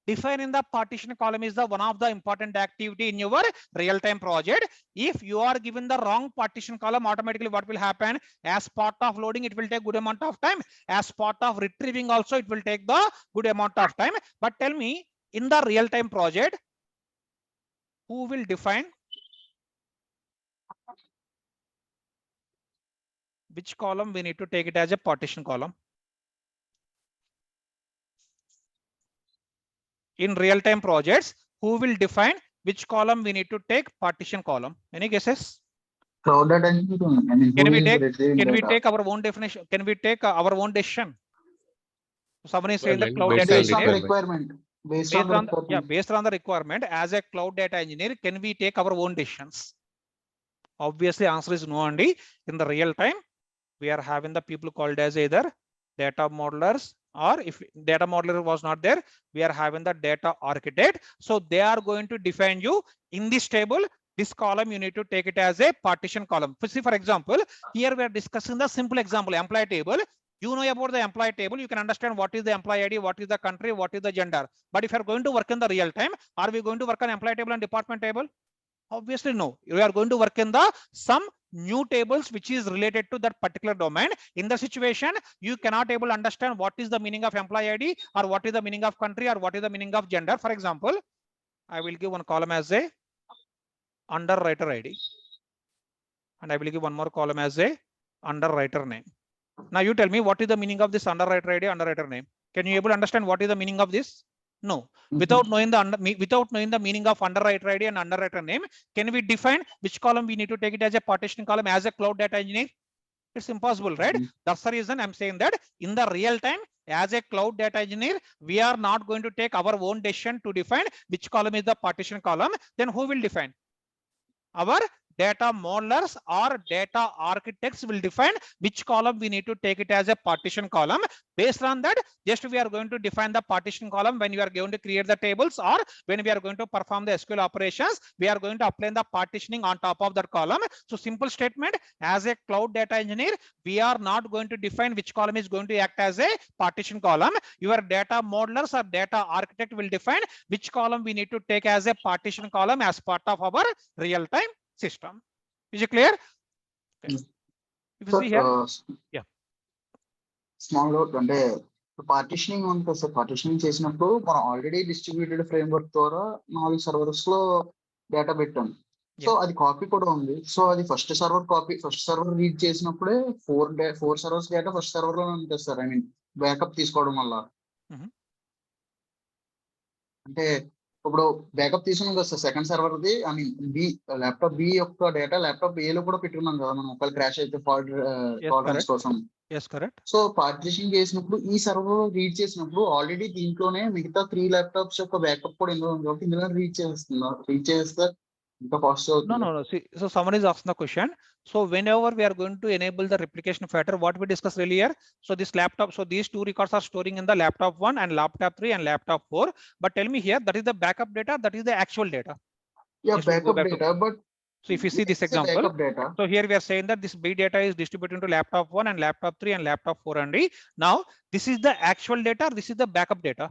defining the partition column is the one of the important activity in your real-time project. If you are given the wrong partition column, automatically what will happen? As part of loading, it will take good amount of time. As part of retrieving also, it will take the good amount of time. But tell me, in the real-time project, who will define which column we need to take it as a partition column? In real-time projects, who will define which column we need to take partition column? Any guesses? Cloud data engineering. I mean, Can who we is take? retrieving Can we data? take our own definition? Can we take our own decision? Someone is saying the Well, cloud based data on Based on the engineer. requirement. Based on Based the on the, yeah, requirement. based on the requirement, as a cloud data engineer, can we take our own decisions? Obviously, answer is no. Only in the real time, we are having the people called as either data modelers, or if data modeler was not there, we are having the data architect. So they are going to define you in this table. This column you need to take it as a partition column. See, for example, here we are discussing the simple example employee table. You know about the employee table, you can understand what is the employee ID, what is the country, what is the gender. But if you are going to work in the real time, are we going to work on employee table and department table? Obviously no. You are going to work in the some new tables which is related to that particular domain. In the situation, you cannot able to understand what is the meaning of employee ID, or what is the meaning of country, or what is the meaning of gender. For example, I will give one column as a underwriter ID, and I will give one more column as a underwriter name. Now you tell me what is the meaning of this underwriter ID, underwriter name. Can you able to understand what is the meaning of this? No. Without knowing the meaning of underwriter ID and underwriter name, can we define which column we need to take it as a partition column as a cloud data engineer? It's impossible, right? That's the reason I'm saying that in the real time, as a cloud data engineer, we are not going to take our own decision to define which column is the partition column. Then who will define? Our data modelers or data architects will define which column we need to take it as a partition column. Based on that, just we are going to define the partition column when you are going to create the tables, or when we are going to perform the SQL operations, we are going to apply the partitioning on top of that column. So simple statement, as a cloud data engineer, we are not going to define which column is going to act as a partition column. Your data modelers or data architect will define which column we need to take as a partition column as part of our real-time system. Is it clear? Okay. If you see here, yeah. Small note అంటే partitioning ఉంటుంది sir. Partitioning చేసినప్పుడు మనం already distributed framework ద్వారా 4 servers లో data పెట్టాం. So అది copy కూడా ఉంది. సో అది ఫస్ట్ సర్వర్ రీడ్ చేసినప్పుడే 4 సర్వర్స్ డేటా ఫస్ట్ సర్వర్ లో ఉంటుంది సార్. ఐ మీన్ బ్యాకప్ తీసుకోవడం వల్ల. అంటే ఇప్పుడు బ్యాకప్ తీసుకున్నాం కదా సార్ సెకండ్ సర్వర్ ది, ఐ మీన్ ల్యాప్టాప్ బి యొక్క డేటా ల్యాప్టాప్ ఏ లో కూడా పెట్టుకున్నాం కదా మనం, ఒకవేళ క్రాష్ అయితే టాలరెన్స్ కోసం. సో పార్టిషన్ చేసినప్పుడు ఈ సర్వర్ రీడ్ చేసినప్పుడు ఆల్రెడీ దీంట్లోనే మిగతా 3 ల్యాప్టాప్స్ యొక్క బ్యాకప్ కూడా ఇందులో ఉంది కాబట్టి ఇందులో రీడ్ చేస్తే ఇంకా కాస్ట్ అవుతుంది. No. See, so someone is asking the question. So whenever we are going to enable the replication factor, what we discussed earlier, so this laptop, so these 2 records are storing in the laptop 1 and laptop 3 and laptop 4. But tell me here, that is the backup data, that is the actual data. Yeah, backup data, but so if you see this example, so here we are saying that this B data is distributed into laptop 1 and laptop 3 and laptop 4 only. Now this is the actual data, this is the backup data.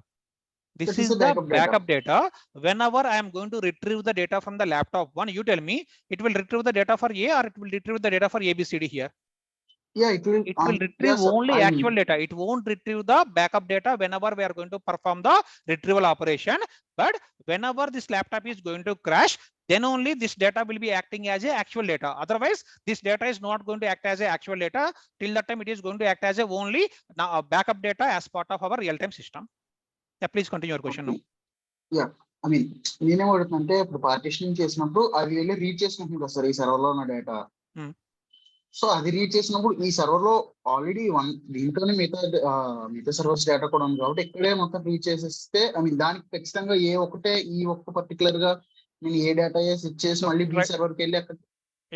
This is the backup data. Whenever I am going to retrieve the data from the laptop 1, you tell me it will retrieve the data for A or it will retrieve the data for ABCD here. Yeah, it will retrieve only actual data. It won't retrieve the backup data whenever we are going to perform the retrieval operation. But whenever this laptop is going to crash, then only this data will be acting as a actual data. Otherwise, this data is not going to act as a actual data. Till that time, it is going to act as a only backup data as part of our real-time system. Yeah, please continue your question now. Yeah, I mean, నేనేమడుగుతుంటే ఇప్పుడు partitioning చేసినప్పుడు అది వెళ్ళి read చేసుకుంటుంది కదా sir ఈ server లో ఉన్న data. So అది రీడ్ చేసినప్పుడు ఈ సర్వర్ లో ఆల్రెడీ దీంట్లోనే మిగతా సర్వర్స్ డేటా కూడా ఉంది కాబట్టి ఇక్కడే మొత్తం రీడ్ చేసేస్తే, ఐ మీన్ దానికి ఖచ్చితంగా ఈ ఒక్క పర్టికులర్ గా నేను ఏ డేటా స్విచ్ చేసి మళ్ళీ బి సర్వర్ కి వెళ్ళి అక్కడ.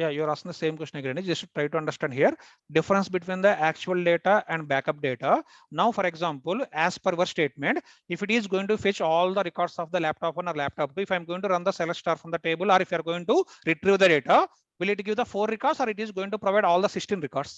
Yeah, you're asking the same question again. Just try to understand here difference between the actual data and backup data. Now, for example, as per our statement, if it is going to fetch all the records of the laptop 1 or laptop 2, if I'm going to run the select star from the table, or if you're going to retrieve the data, will it give the 4 records or it is going to provide all the 16 records?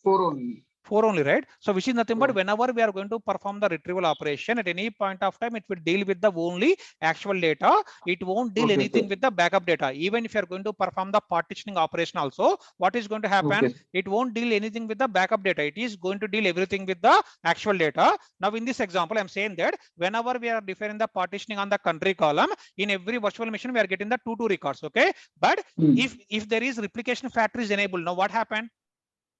4 only. 4 only, right? So which is nothing but whenever we are going to perform the retrieval operation, at any point of time, it will deal with the only actual data. It won't deal anything with the backup data. Even if you are going to perform the partitioning operation also, what is going to happen? It won't deal anything with the backup data. It is going to deal everything with the actual data. Now in this example, I'm saying that whenever we are defining the partitioning on the country column, in every virtual machine, we are getting the 2 records, okay? But if there is replication factor is enabled, now what happened?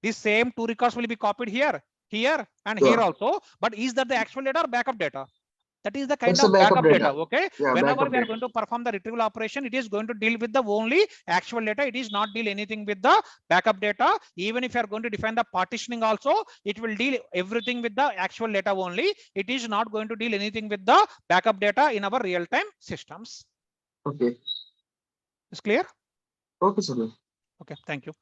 These same 2 records will be copied here, and here also. But is that the actual data or backup data? That is the kind of backup data, okay? Whenever we are going to perform the retrieval operation, it is going to deal with the only actual data. It is not deal anything with the backup data. Even if you are going to define the partitioning also, it will deal everything with the actual data only. It is not going to deal anything with the backup data in our real-time systems. Okay. Is clear? Okay, sir. Okay, thank you.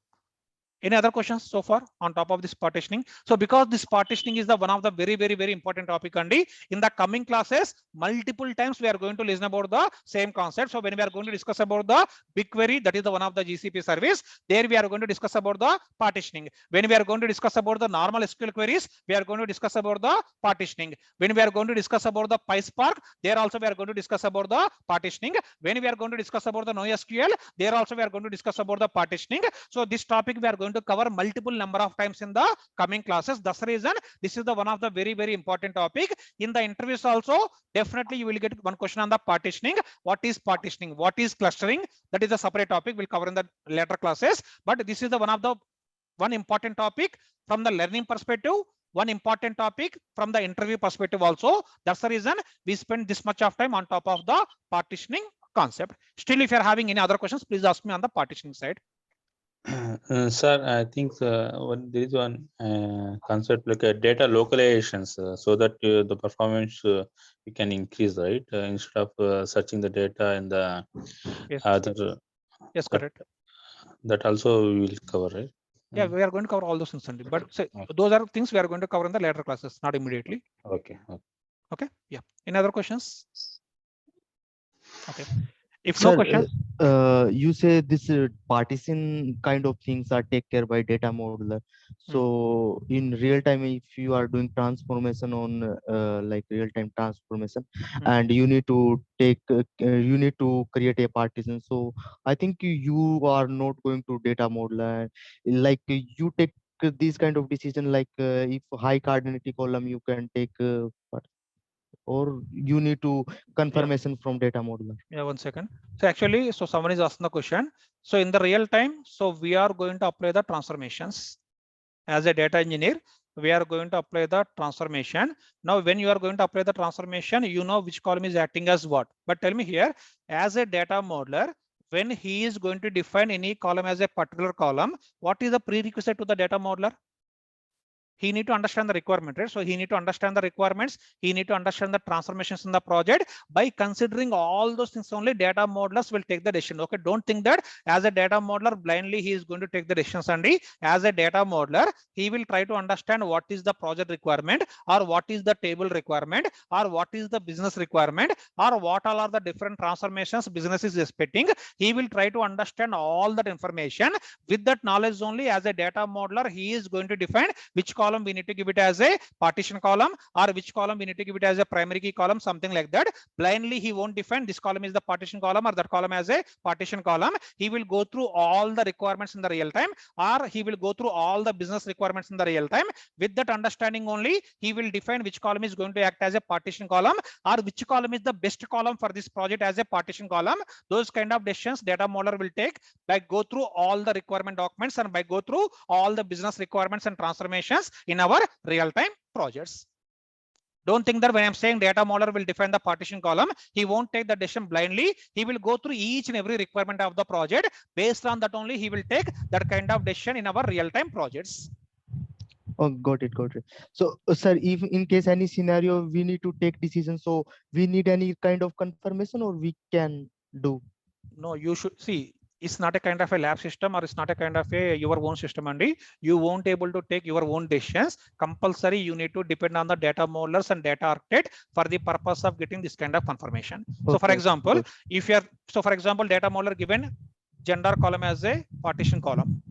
Any other questions so far on top of this partitioning? So because this partitioning is the one of the very important topic, and in the coming classes, multiple times we are going to listen about the same concept. So when we are going to discuss about the BigQuery, that is the one of the GCP service, there we are going to discuss about the partitioning. When we are going to discuss about the normal SQL queries, we are going to discuss about the partitioning. When we are going to discuss about the PySpark, there also we are going to discuss about the partitioning. When we are going to discuss about the NoSQL, there also we are going to discuss about the partitioning. So this topic we are going to cover multiple number of times in the coming classes. That's the reason this is the one of the very important topic. In the interviews also, definitely you will get one question on the partitioning. What is partitioning? What is clustering? That is a separate topic we'll cover in the later classes. But this is the one important topic from the learning perspective, one important topic from the interview perspective also. That's the reason we spend this much of time on top of the partitioning concept. Still, if you are having any other questions, please ask me on the partitioning side. Sir, I think there is one concept like data localizations, so that the performance you can increase, right? Instead of searching the data in the Yes. other. Yes, correct. that also we will cover, right? Yeah, we are going to cover all those things, but Okay. those are things we are going to cover in the later classes, not immediately. Okay. Okay. Yeah. Any other questions? Okay. If no Sir, questions, you say this partition kind of things are take care by data modeler. So in real time, if you are doing transformation on like real time transformation, and you need to take you need to create a partition. So I think you are not going to data modeler. Like you take these kind of decision. Like if high cardinality column, you can take. Or you need to confirmation from data modeler. Yeah, 1 second. So actually, so someone is asking the question. So in the real time, so we are going to apply the transformations. As a data engineer, we are going to apply the transformation. Now, when you are going to apply the transformation, you know which column is acting as what. But tell me here, as a data modeler, when he is going to define any column as a particular column, what is the prerequisite to the data modeler? He need to understand the requirement, right? So he need to understand the requirements. He need to understand the transformations in the project. By considering all those things only, data modelers will take the decision. Okay, don't think that as a data modeler blindly he is going to take the decisions. Only as a data modeler, he will try to understand what is the project requirement, or what is the table requirement, or what is the business requirement, or what all are the different transformations business is expecting. He will try to understand all that information. With that knowledge only, as a data modeler, he is going to define which column we need to give it as a partition column, or which column we need to give it as a primary key column, something like that. Blindly he won't define this column is the partition column or that column as a partition column. He will go through all the requirements in the real time, or he will go through all the business requirements in the real time. With that understanding only, he will define which column is going to act as a partition column, or which column is the best column for this project as a partition column. Those kind of decisions data modeler will take by go through all the requirement documents and by go through all the business requirements and transformations in our real-time projects. Don't think that when I'm saying data modeler will define the partition column, he won't take the decision blindly. He will go through each and every requirement of the project. Based on that only, he will take that kind of decision in our real-time projects. Oh, got it. So, sir, if in case any scenario we need to take decisions, so we need any kind of confirmation, or we can do? No, you should see. It's not a kind of a lab system, or it's not a kind of a your own system, and you won't able to take your own decisions. Compulsory, you need to depend on the data modelers and data architect for the purpose of getting this kind of confirmation. Okay. So, for example, if you are for example, data modeler given gender column as a partition column.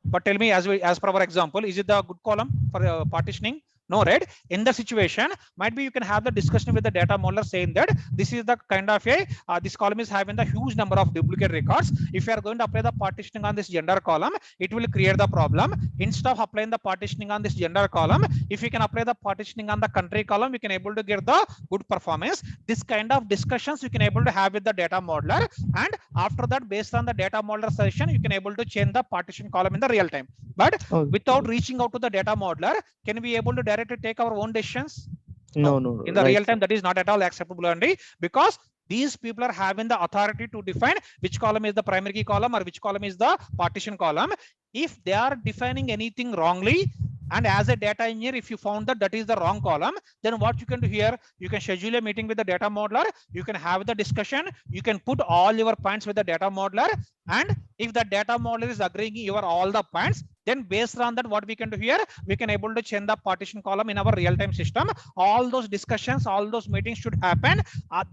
But tell me, as per our example, is it the good column for partitioning? No, right? In the situation, might be you can have the discussion with the data modeler saying that this is the kind of a this column is having the huge number of duplicate records. If you are going to apply the partitioning on this gender column, it will create the problem. Instead of applying the partitioning on this gender column, if you can apply the partitioning on the country column, you can able to get the good performance. This kind of discussions you can able to have with the data modeler, and after that, based on the data modeler suggestion, you can able to change the partition column in the real time. But without reaching out to the data modeler, can we able to directly take our own decisions? No. In the real time, that is not at all acceptable, only because these people are having the authority to define which column is the primary key column or which column is the partition column. If they are defining anything wrongly, and as a data engineer, if you found that that is the wrong column, then what you can do here, you can schedule a meeting with the data modeler, you can have the discussion, you can put all your points with the data modeler, and if the data modeler is agreeing your all the points, then based on that, what we can do here, we can able to change the partition column in our real-time system. All those discussions, all those meetings should happen.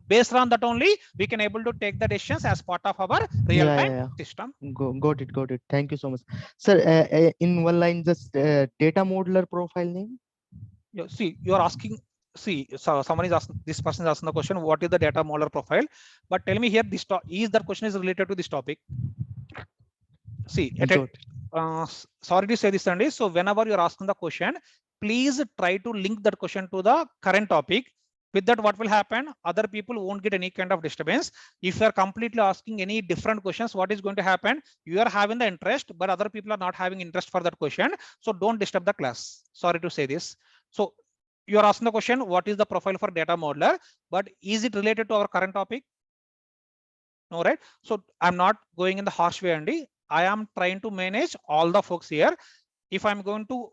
Based on that only, we can able to take the decisions as part of our real-time system. Got it. Thank you so much, sir. In one line, just data modeler profile name. See, you are asking. See, so someone is asking. This person is asking the question: what is the data modeler profile? But tell me here, this is that question is related to this topic. See, sorry to say this, Sandy. So whenever you're asking the question, please try to link that question to the current topic. With that, what will happen? Other people won't get any kind of disturbance. If you are completely asking any different questions, what is going to happen? You are having the interest, but other people are not having interest for that question. So don't disturb the class. Sorry to say this. So you are asking the question, what is the profile for data modeler? But is it related to our current topic? No, right? So I'm not going in the harsh way, Andy. I am trying to manage all the folks here. If I'm going to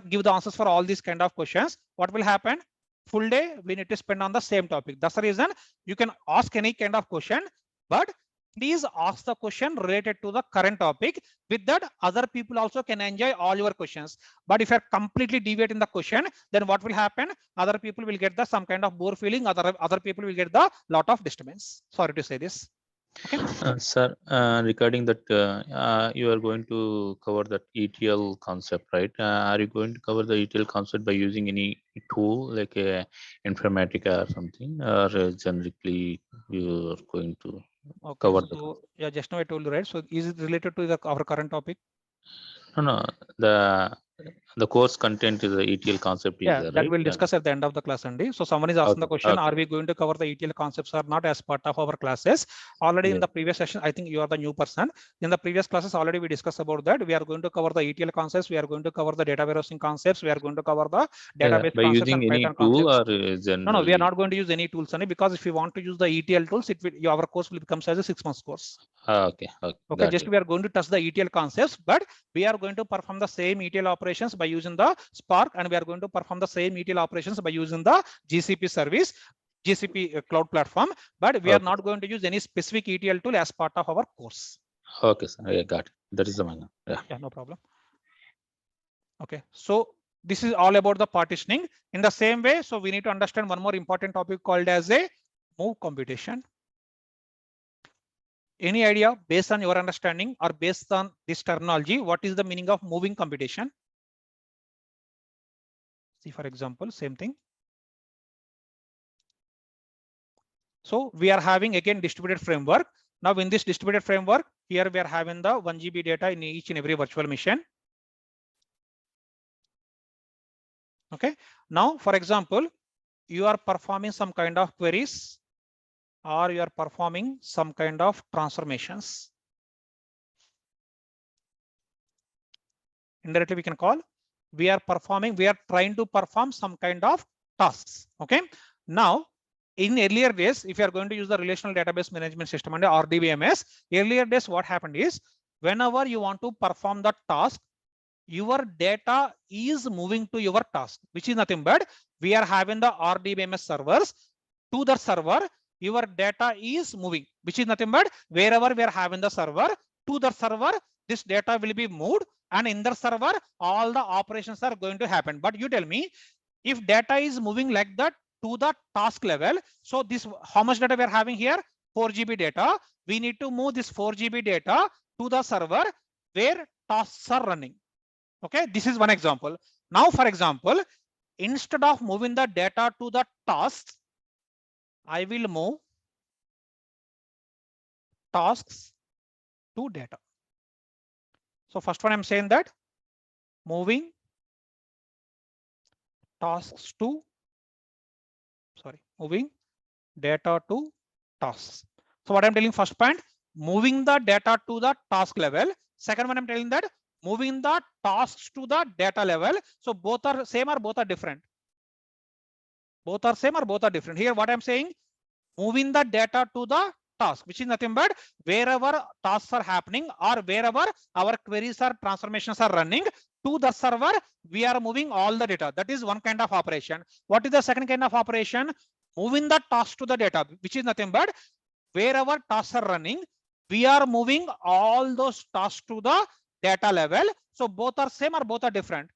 give the answers for all these kind of questions, what will happen? Full day we need to spend on the same topic. That's the reason you can ask any kind of question, but please ask the question related to the current topic. With that, other people also can enjoy all your questions. But if you are completely deviating the question, then what will happen? Other people will get the some kind of bore feeling. Other people will get the lot of disturbance. Sorry to say this. Okay. Sir, regarding that, you are going to cover that ETL concept, right? Are you going to cover the ETL concept by using any tool like a Informatica or something, or generically you are going to cover the? So yeah, just now I told you, right? So is it related to our current topic? No, the course content is the ETL concept. Yeah, Is that right? we'll discuss at the end of the class only. So someone is asking the question, are we going to cover the ETL concepts or not as part of our classes? Already in the previous session, I think you are the new person. In the previous classes, already we discussed about that. We are going to cover the ETL concepts. We are going to cover the data warehousing concepts. We are going to cover the database by concepts using and any Python tool concepts. or No, we are not going to use any tools only, because if you want to use the ETL tools, our course will become as a 6 months course. Okay. Just we are going to touch the ETL concepts, but we are going to perform the same ETL operations by using the Spark, and we are going to perform the same ETL operations by using the GCP service, GCP cloud platform, but we are not going to use any specific ETL tool as part of our course. Okay, sir. I got it. That is the one. Yeah, no problem. Okay, so this is all about the partitioning. In the same way, so we need to understand one more important topic called as a move computation. Any idea based on your understanding or based on this terminology, what is the meaning of moving computation? See, for example, same thing. So we are having again distributed framework. Now in this distributed framework, here we are having the 1 GB data in each and every virtual machine. Okay. Now, for example, you are performing some kind of queries, or you are performing some kind of transformations. Indirectly, we can call we are trying to perform some kind of tasks. Okay. Now, in earlier days, if you are going to use the relational database management system under RDBMS, earlier days, what happened is whenever you want to perform the task, your data is moving to your task, which is nothing but we are having the RDBMS servers. To the server, your data is moving, which is nothing but wherever we are having the server, to the server, this data will be moved, and in the server, all the operations are going to happen. But you tell me, if data is moving like that to the task level, so this, how much data we are having here? 4 GB data. We need to move this 4 GB data to the server where tasks are running. Okay, this is one example. Now, for example, instead of moving the data to the tasks, I will move tasks to data. So first one, I'm saying that moving tasks to, moving data to tasks. So what I'm telling first point, moving the data to the task level. Second one, I'm telling that moving the tasks to the data level. So both are same or both are different? Both are same or both are different? Here, what I'm saying, moving the data to the task, which is nothing but wherever tasks are happening or wherever our queries or transformations are running to the server, we are moving all the data. That is one kind of operation. What is the second kind of operation? Moving the task to the data, which is nothing but wherever tasks are running, we are moving all those tasks to the data level. So both are same or both are different?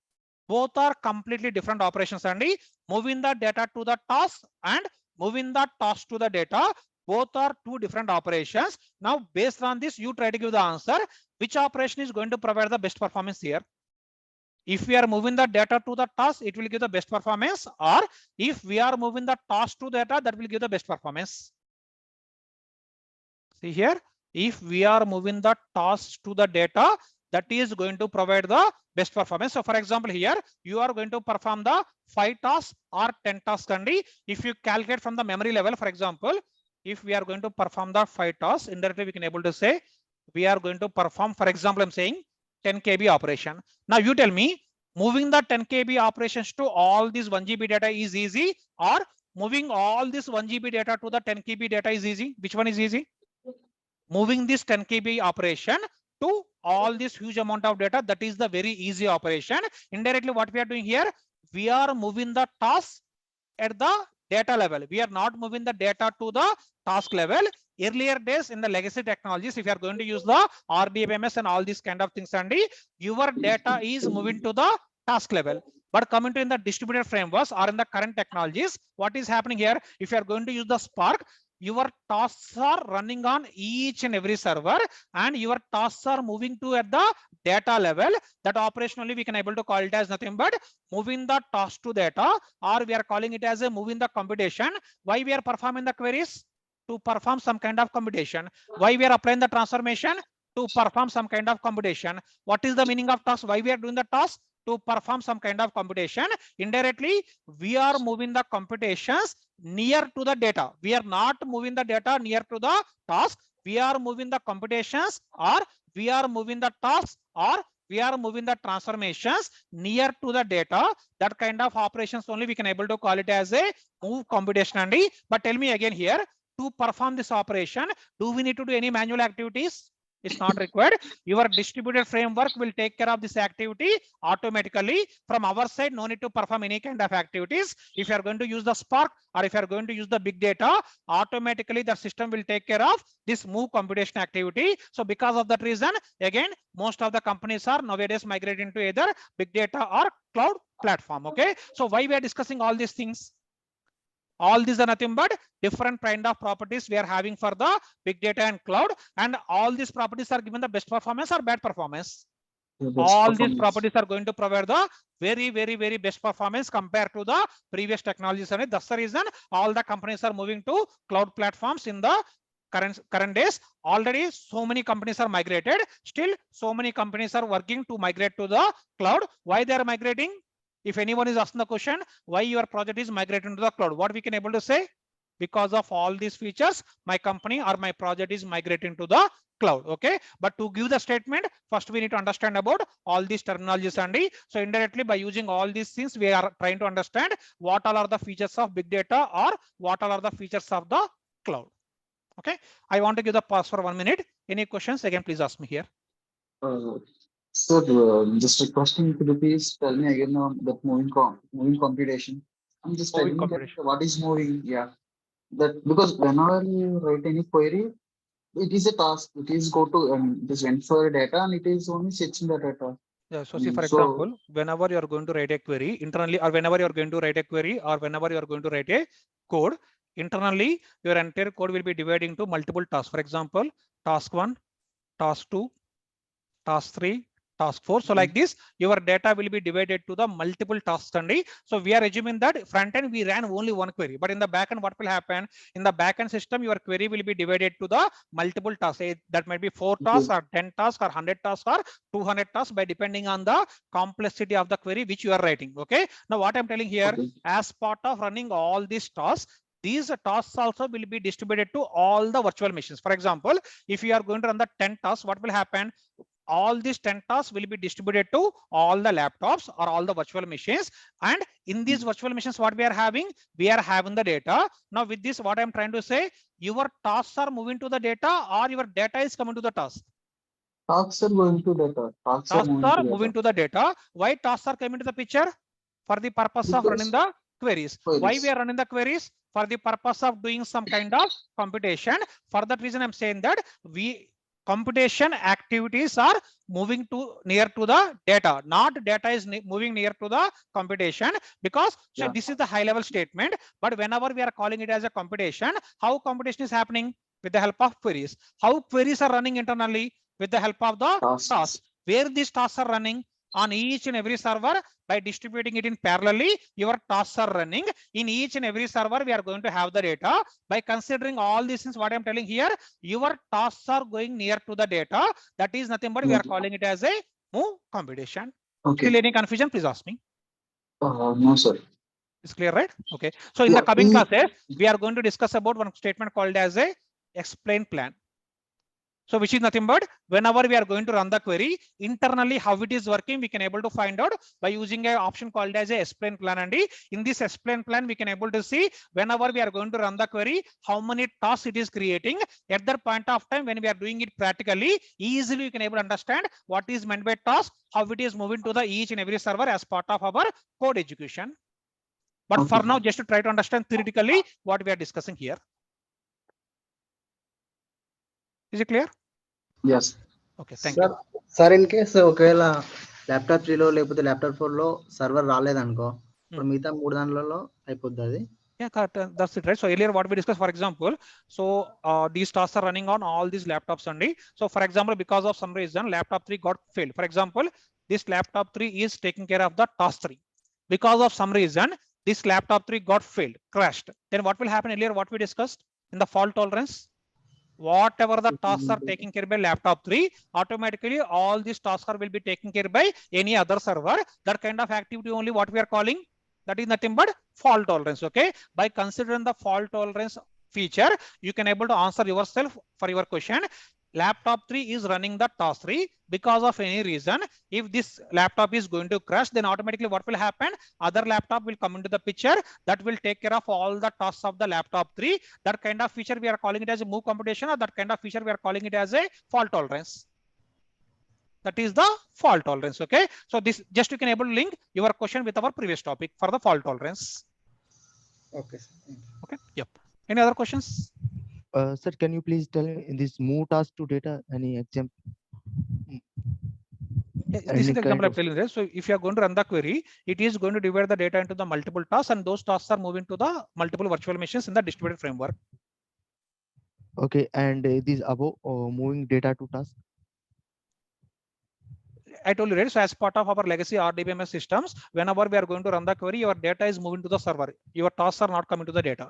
Both are completely different operations, and moving the data to the task and moving the task to the data, both are two different operations. Now, based on this, you try to give the answer. Which operation is going to provide the best performance here? If we are moving the data to the task, it will give the best performance, or if we are moving the task to data, that will give the best performance. See here, if we are moving the tasks to the data, that is going to provide the best performance. So for example, here you are going to perform the 5 tasks or 10 tasks only. If you calculate from the memory level, for example, if we are going to perform the 5 tasks, indirectly we can able to say we are going to perform, for example, I'm saying 10 KB operation. Now you tell me, moving the 10 KB operations to all this 1 GB data is easy, or moving all this 1 GB data to the 10 KB data is easy? Which one is easy? Moving this 10 KB operation to all this huge amount of data, that is the very easy operation. Indirectly, what we are doing here, we are moving the task at the data level. We are not moving the data to the task level. earlier days in the legacy technologies, if you are going to use the RDBMS and all these kind of things, and your data is moving to the task level. But coming to in the distributed frameworks or in the current technologies, what is happening here? If you are going to use the Spark, your tasks are running on each and every server, and your tasks are moving to at the data level. That operationally we can able to call it as nothing but moving the task to data, or we are calling it as a moving the computation. Why we are performing the queries? To perform some kind of computation. Why we are applying the transformation? To perform some kind of computation. What is the meaning of task? Why we are doing the task? To perform some kind of computation. Indirectly, we are moving the computations near to the data. We are not moving the data near to the task. We are moving the computations, or we are moving the tasks, or we are moving the transformations near to the data. That kind of operations only we can able to call it as a move computation. But tell me again here, to perform this operation, do we need to do any manual activities? It's not required. Your distributed framework will take care of this activity automatically. From our side, no need to perform any kind of activities. If you are going to use the Spark, or if you are going to use the big data, automatically the system will take care of this move computation activity. So because of that reason, again, most of the companies are nowadays migrating to either big data or cloud platform. Okay, so why we are discussing all these things? All these are nothing but different kind of properties we are having for the big data and cloud, and all these properties are given the best performance or bad performance. All these properties are going to provide the very best performance compared to the previous technologies, and that's the reason all the companies are moving to cloud platforms in the current days. Already so many companies are migrated, still so many companies are working to migrate to the cloud. Why they are migrating? If anyone is asking the question, why your project is migrating to the cloud, what we can able to say? Because of all these features, my company or my project is migrating to the cloud. Okay, but to give the statement, first we need to understand about all these terminologies, and so indirectly by using all these things, we are trying to understand what all are the features of big data, or what all are the features of the cloud. Okay, I want to give the pause for 1 minute. Any questions? Again, please ask me here. Sir, just requesting, could you please tell me again on that moving computation? I'm just Moving telling that computation. what is moving, yeah. That because whenever you write any query, it is a task. It is go to it is went for data, and it is only searching the data. Yeah, so see, for example, whenever you are going to write a query internally, or whenever you are going to write a query, or whenever you are going to write a code internally, your entire code will be divided into multiple tasks. For example, task 1, task 2, task 3, task 4. So like this, your data will be divided to the multiple tasks only. So we are assuming that front end we ran only one query, but in the back end, what will happen? In the back end system, your query will be divided to the multiple tasks. That might be 4 tasks, or 10 tasks, or 100 tasks, or 200 tasks, by depending on the complexity of the query which you are writing. Okay. Now what I'm telling here, as part of running all these tasks, these tasks also will be distributed to all the virtual machines. For example, if you are going to run the 10 tasks, what will happen? All these 10 tasks will be distributed to all the laptops or all the virtual machines. And in these virtual machines, what we are having the data. Now with this, what I'm trying to say, your tasks are moving to the data, or your data is coming to the task? Tasks are going to data. Tasks are moving to the data. Why tasks are coming to the picture? For the purpose of running the queries. Why we are running the queries? For the purpose of doing some kind of computation. For that reason, I'm saying that computation activities are moving to near to the data, not data is moving near to the computation. Because so this is the high level statement, but whenever we are calling it as a computation, how computation is happening? With the help of queries. How queries are running internally? With the help of the tasks. Where these tasks are running? On each and every server. By distributing it in parallelly, your tasks are running in each and every server. We are going to have the data. By considering all these things, what I'm telling here, your tasks are going near to the data. That is nothing but we are calling it as a move computation. Okay. Still any confusion? Please ask me. No, sir. It's clear, right? Okay. So in the coming classes, we are going to discuss about one statement called as a explain plan. So which is nothing but whenever we are going to run the query internally, how it is working, we can able to find out by using an option called as a explain plan. And in this explain plan, we can able to see whenever we are going to run the query, how many tasks it is creating. At that point of time, when we are doing it practically, easily you can able to understand what is meant by task, how it is moving to the each and every server as part of our code execution. But for now, just to try to understand theoretically what we are discussing here. Is it clear? Yes. Okay, thank you. Sir in case ఒకవేళ laptop 3లో లేకపోతే laptop 4లో server రాలేదనుకో ఇప్పుడు మిగతా 3 దాంట్లలో అయిపోద్ది అది. Yeah, correct. That's it, right? So earlier what we discussed, for example, so these tasks are running on all these laptops only. So for example, because of some reason, laptop 3 got failed. For example, this laptop 3 is taking care of the task 3. Because of some reason, this laptop 3 got failed, crashed. Then what will happen earlier, what we discussed in the fault tolerance? Whatever the tasks are taken care by laptop 3, automatically all these tasks will be taken care by any other server. That kind of activity only what we are calling, that is nothing but fault tolerance. Okay, by considering the fault tolerance feature, you can able to answer yourself for your question. Laptop 3 is running the task 3 because of any reason. If this laptop is going to crash, then automatically what will happen, other laptop will come into the picture that will take care of all the tasks of the laptop 3. That kind of feature we are calling it as a move computation, or that kind of feature we are calling it as a fault tolerance. That is the fault tolerance. Okay, so this just you can able to link your question with our previous topic for the fault tolerance. Okay sir. Okay, yep. Any other questions? Sir, can you please tell me in this move task to data any example? This Any is the kind example I'm of- telling you. So if you are going to run the query, it is going to divide the data into the multiple tasks, and those tasks are moving to the multiple virtual machines in the distributed framework. Okay, and these above moving data to task. I told you, right? So as part of our legacy RDBMS systems, whenever we are going to run the query, your data is moving to the server. Your tasks are not coming to the data.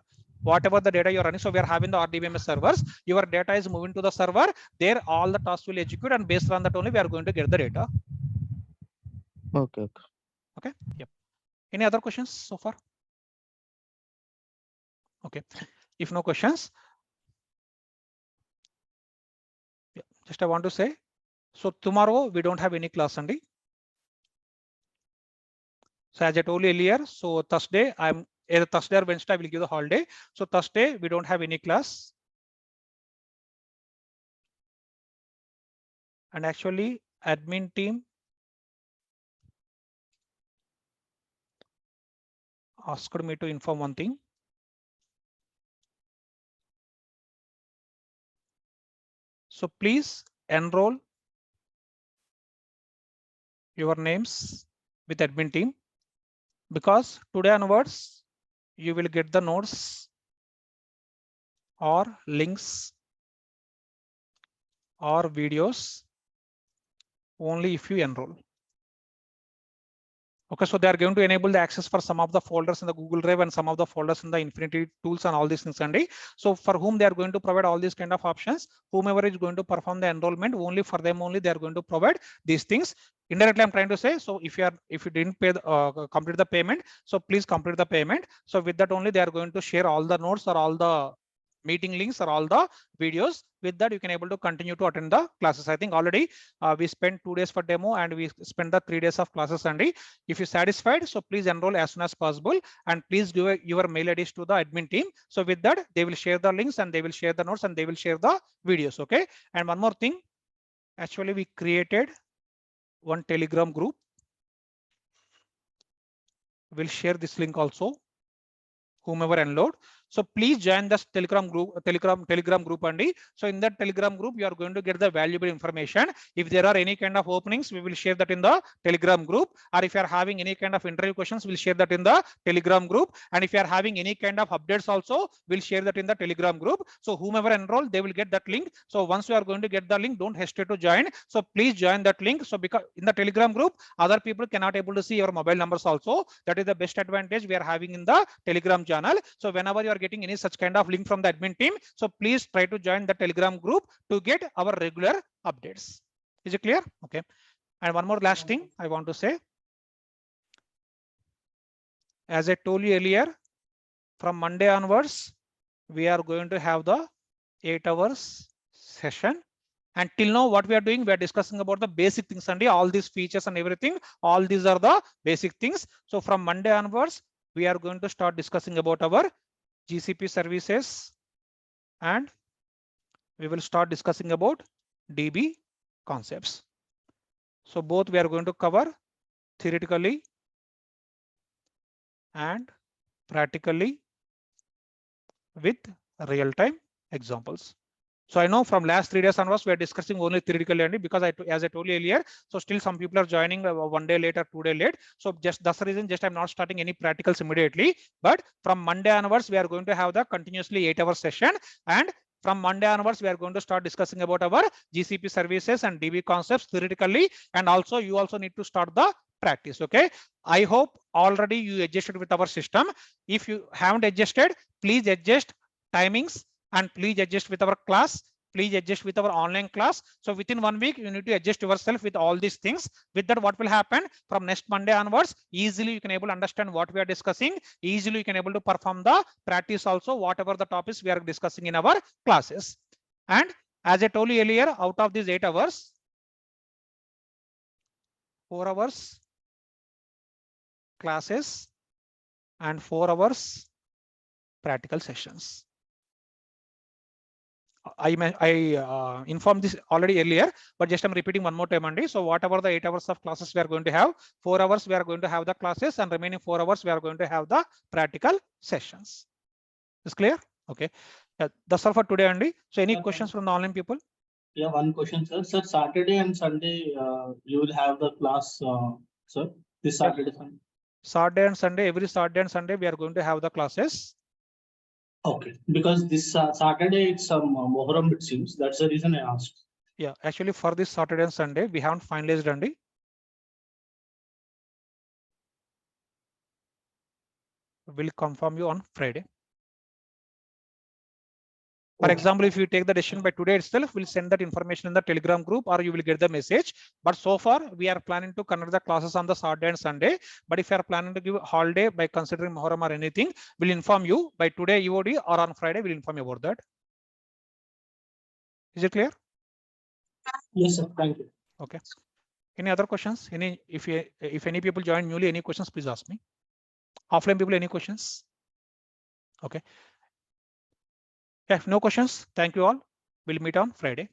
Whatever the data you're running, so we are having the RDBMS servers, your data is moving to the server. There all the tasks will execute, and based on that only we are going to get the data. Okay, okay. Okay, yep. Any other questions so far? Okay, if no questions, yeah, just I want to say, so tomorrow we don't have any class Sunday. So as I told you earlier, so Thursday, I'm either Thursday or Wednesday, I will give the holiday. So Thursday, we don't have any class. And actually, admin team asked me to inform one thing. So please enroll your names with admin team, because today onwards, you will get the notes or links or videos only if you enroll. Okay, so they are going to enable the access for some of the folders in the Google Drive and some of the folders in the Infinity tools and all these things. And so for whom they are going to provide all these kind of options, whomever is going to perform the enrollment, only for them only they are going to provide these things. Indirectly, I'm trying to say, so if you didn't pay complete the payment, so please complete the payment. So with that only they are going to share all the notes or all the meeting links or all the videos. With that, you can able to continue to attend the classes. I think already we spent 2 days for demo and we spent the 3 days of classes. And if you're satisfied, so please enroll as soon as possible, and please give your mail IDs to the admin team. So with that, they will share the links and they will share the notes and they will share the videos. Okay. And one more thing, actually we created one Telegram group. We'll share this link also, whomever enrolled. So please join this Telegram group, Telegram group only. So in that Telegram group, you are going to get the valuable information. If there are any kind of openings, we will share that in the Telegram group. Or if you are having any kind of interview questions, we'll share that in the Telegram group. And if you are having any kind of updates also, we'll share that in the Telegram group. So whomever enroll, they will get that link. So once you are going to get the link, don't hesitate to join. So please join that link. So because in the Telegram group, other people cannot able to see your mobile numbers also. That is the best advantage we are having in the Telegram channel. So whenever you are getting any such kind of link from the admin team, so please try to join the Telegram group to get our regular updates. Is it clear? Okay. And one more last thing I want to say. As I told you earlier, from Monday onwards, we are going to have the 8 hours session. And till now, what we are doing, we are discussing about the basic things and all these features and everything. All these are the basic things. So from Monday onwards, we are going to start discussing about our GCP services, and we will start discussing about DB concepts. So both we are going to cover theoretically and practically with real-time examples. So I know from last 3 days onwards, we are discussing only theoretically only, because as I told you earlier, so still some people are joining 1 day late or 2 day late. So just that's the reason, just I'm not starting any practicals immediately. But from Monday onwards, we are going to have the continuously 8-hour session. And from Monday onwards, we are going to start discussing about our GCP services and DB concepts theoretically. And also you also need to start the practice. Okay. I hope already you adjusted with our system. If you haven't adjusted, please adjust timings and please adjust with our class. Please adjust with our online class. So within 1 week, you need to adjust yourself with all these things. With that, what will happen from next Monday onwards, easily you can able to understand what we are discussing. Easily you can able to perform the practice also, whatever the topics we are discussing in our classes. And as I told you earlier, out of these 8 hours, 4 hours classes and 4 hours practical sessions. I informed this already earlier, but just I'm repeating one more time, Andy. So whatever the 8 hours of classes we are going to have, 4 hours we are going to have the classes, and remaining 4 hours we are going to have the practical sessions. Is clear? Okay. That's all for today, Andy. So any questions from the online people? Yeah, one question, sir. Sir, Saturday and Sunday, you will have the class, sir. This Saturday, Sunday. Saturday and Sunday, every Saturday and Sunday we are going to have the classes. Okay, because this Saturday it's some Moharram, it seems. That's the reason I asked. Yeah, actually for this Saturday and Sunday we haven't finalized, Andy. We'll confirm you on Friday. For example, if you take the decision by today itself, we'll send that information in the Telegram group, or you will get the message. But so far, we are planning to conduct the classes on the Saturday and Sunday. But if you are planning to give a holiday by considering Muharram or anything, we'll inform you by today EOD or on Friday. We'll inform you about that. Is it clear? Yes, sir. Thank you. Okay. Any other questions? If any people join newly, any questions, please ask me. Offline people, any questions? Okay. Yeah, no questions. Thank you all. We'll meet on Friday.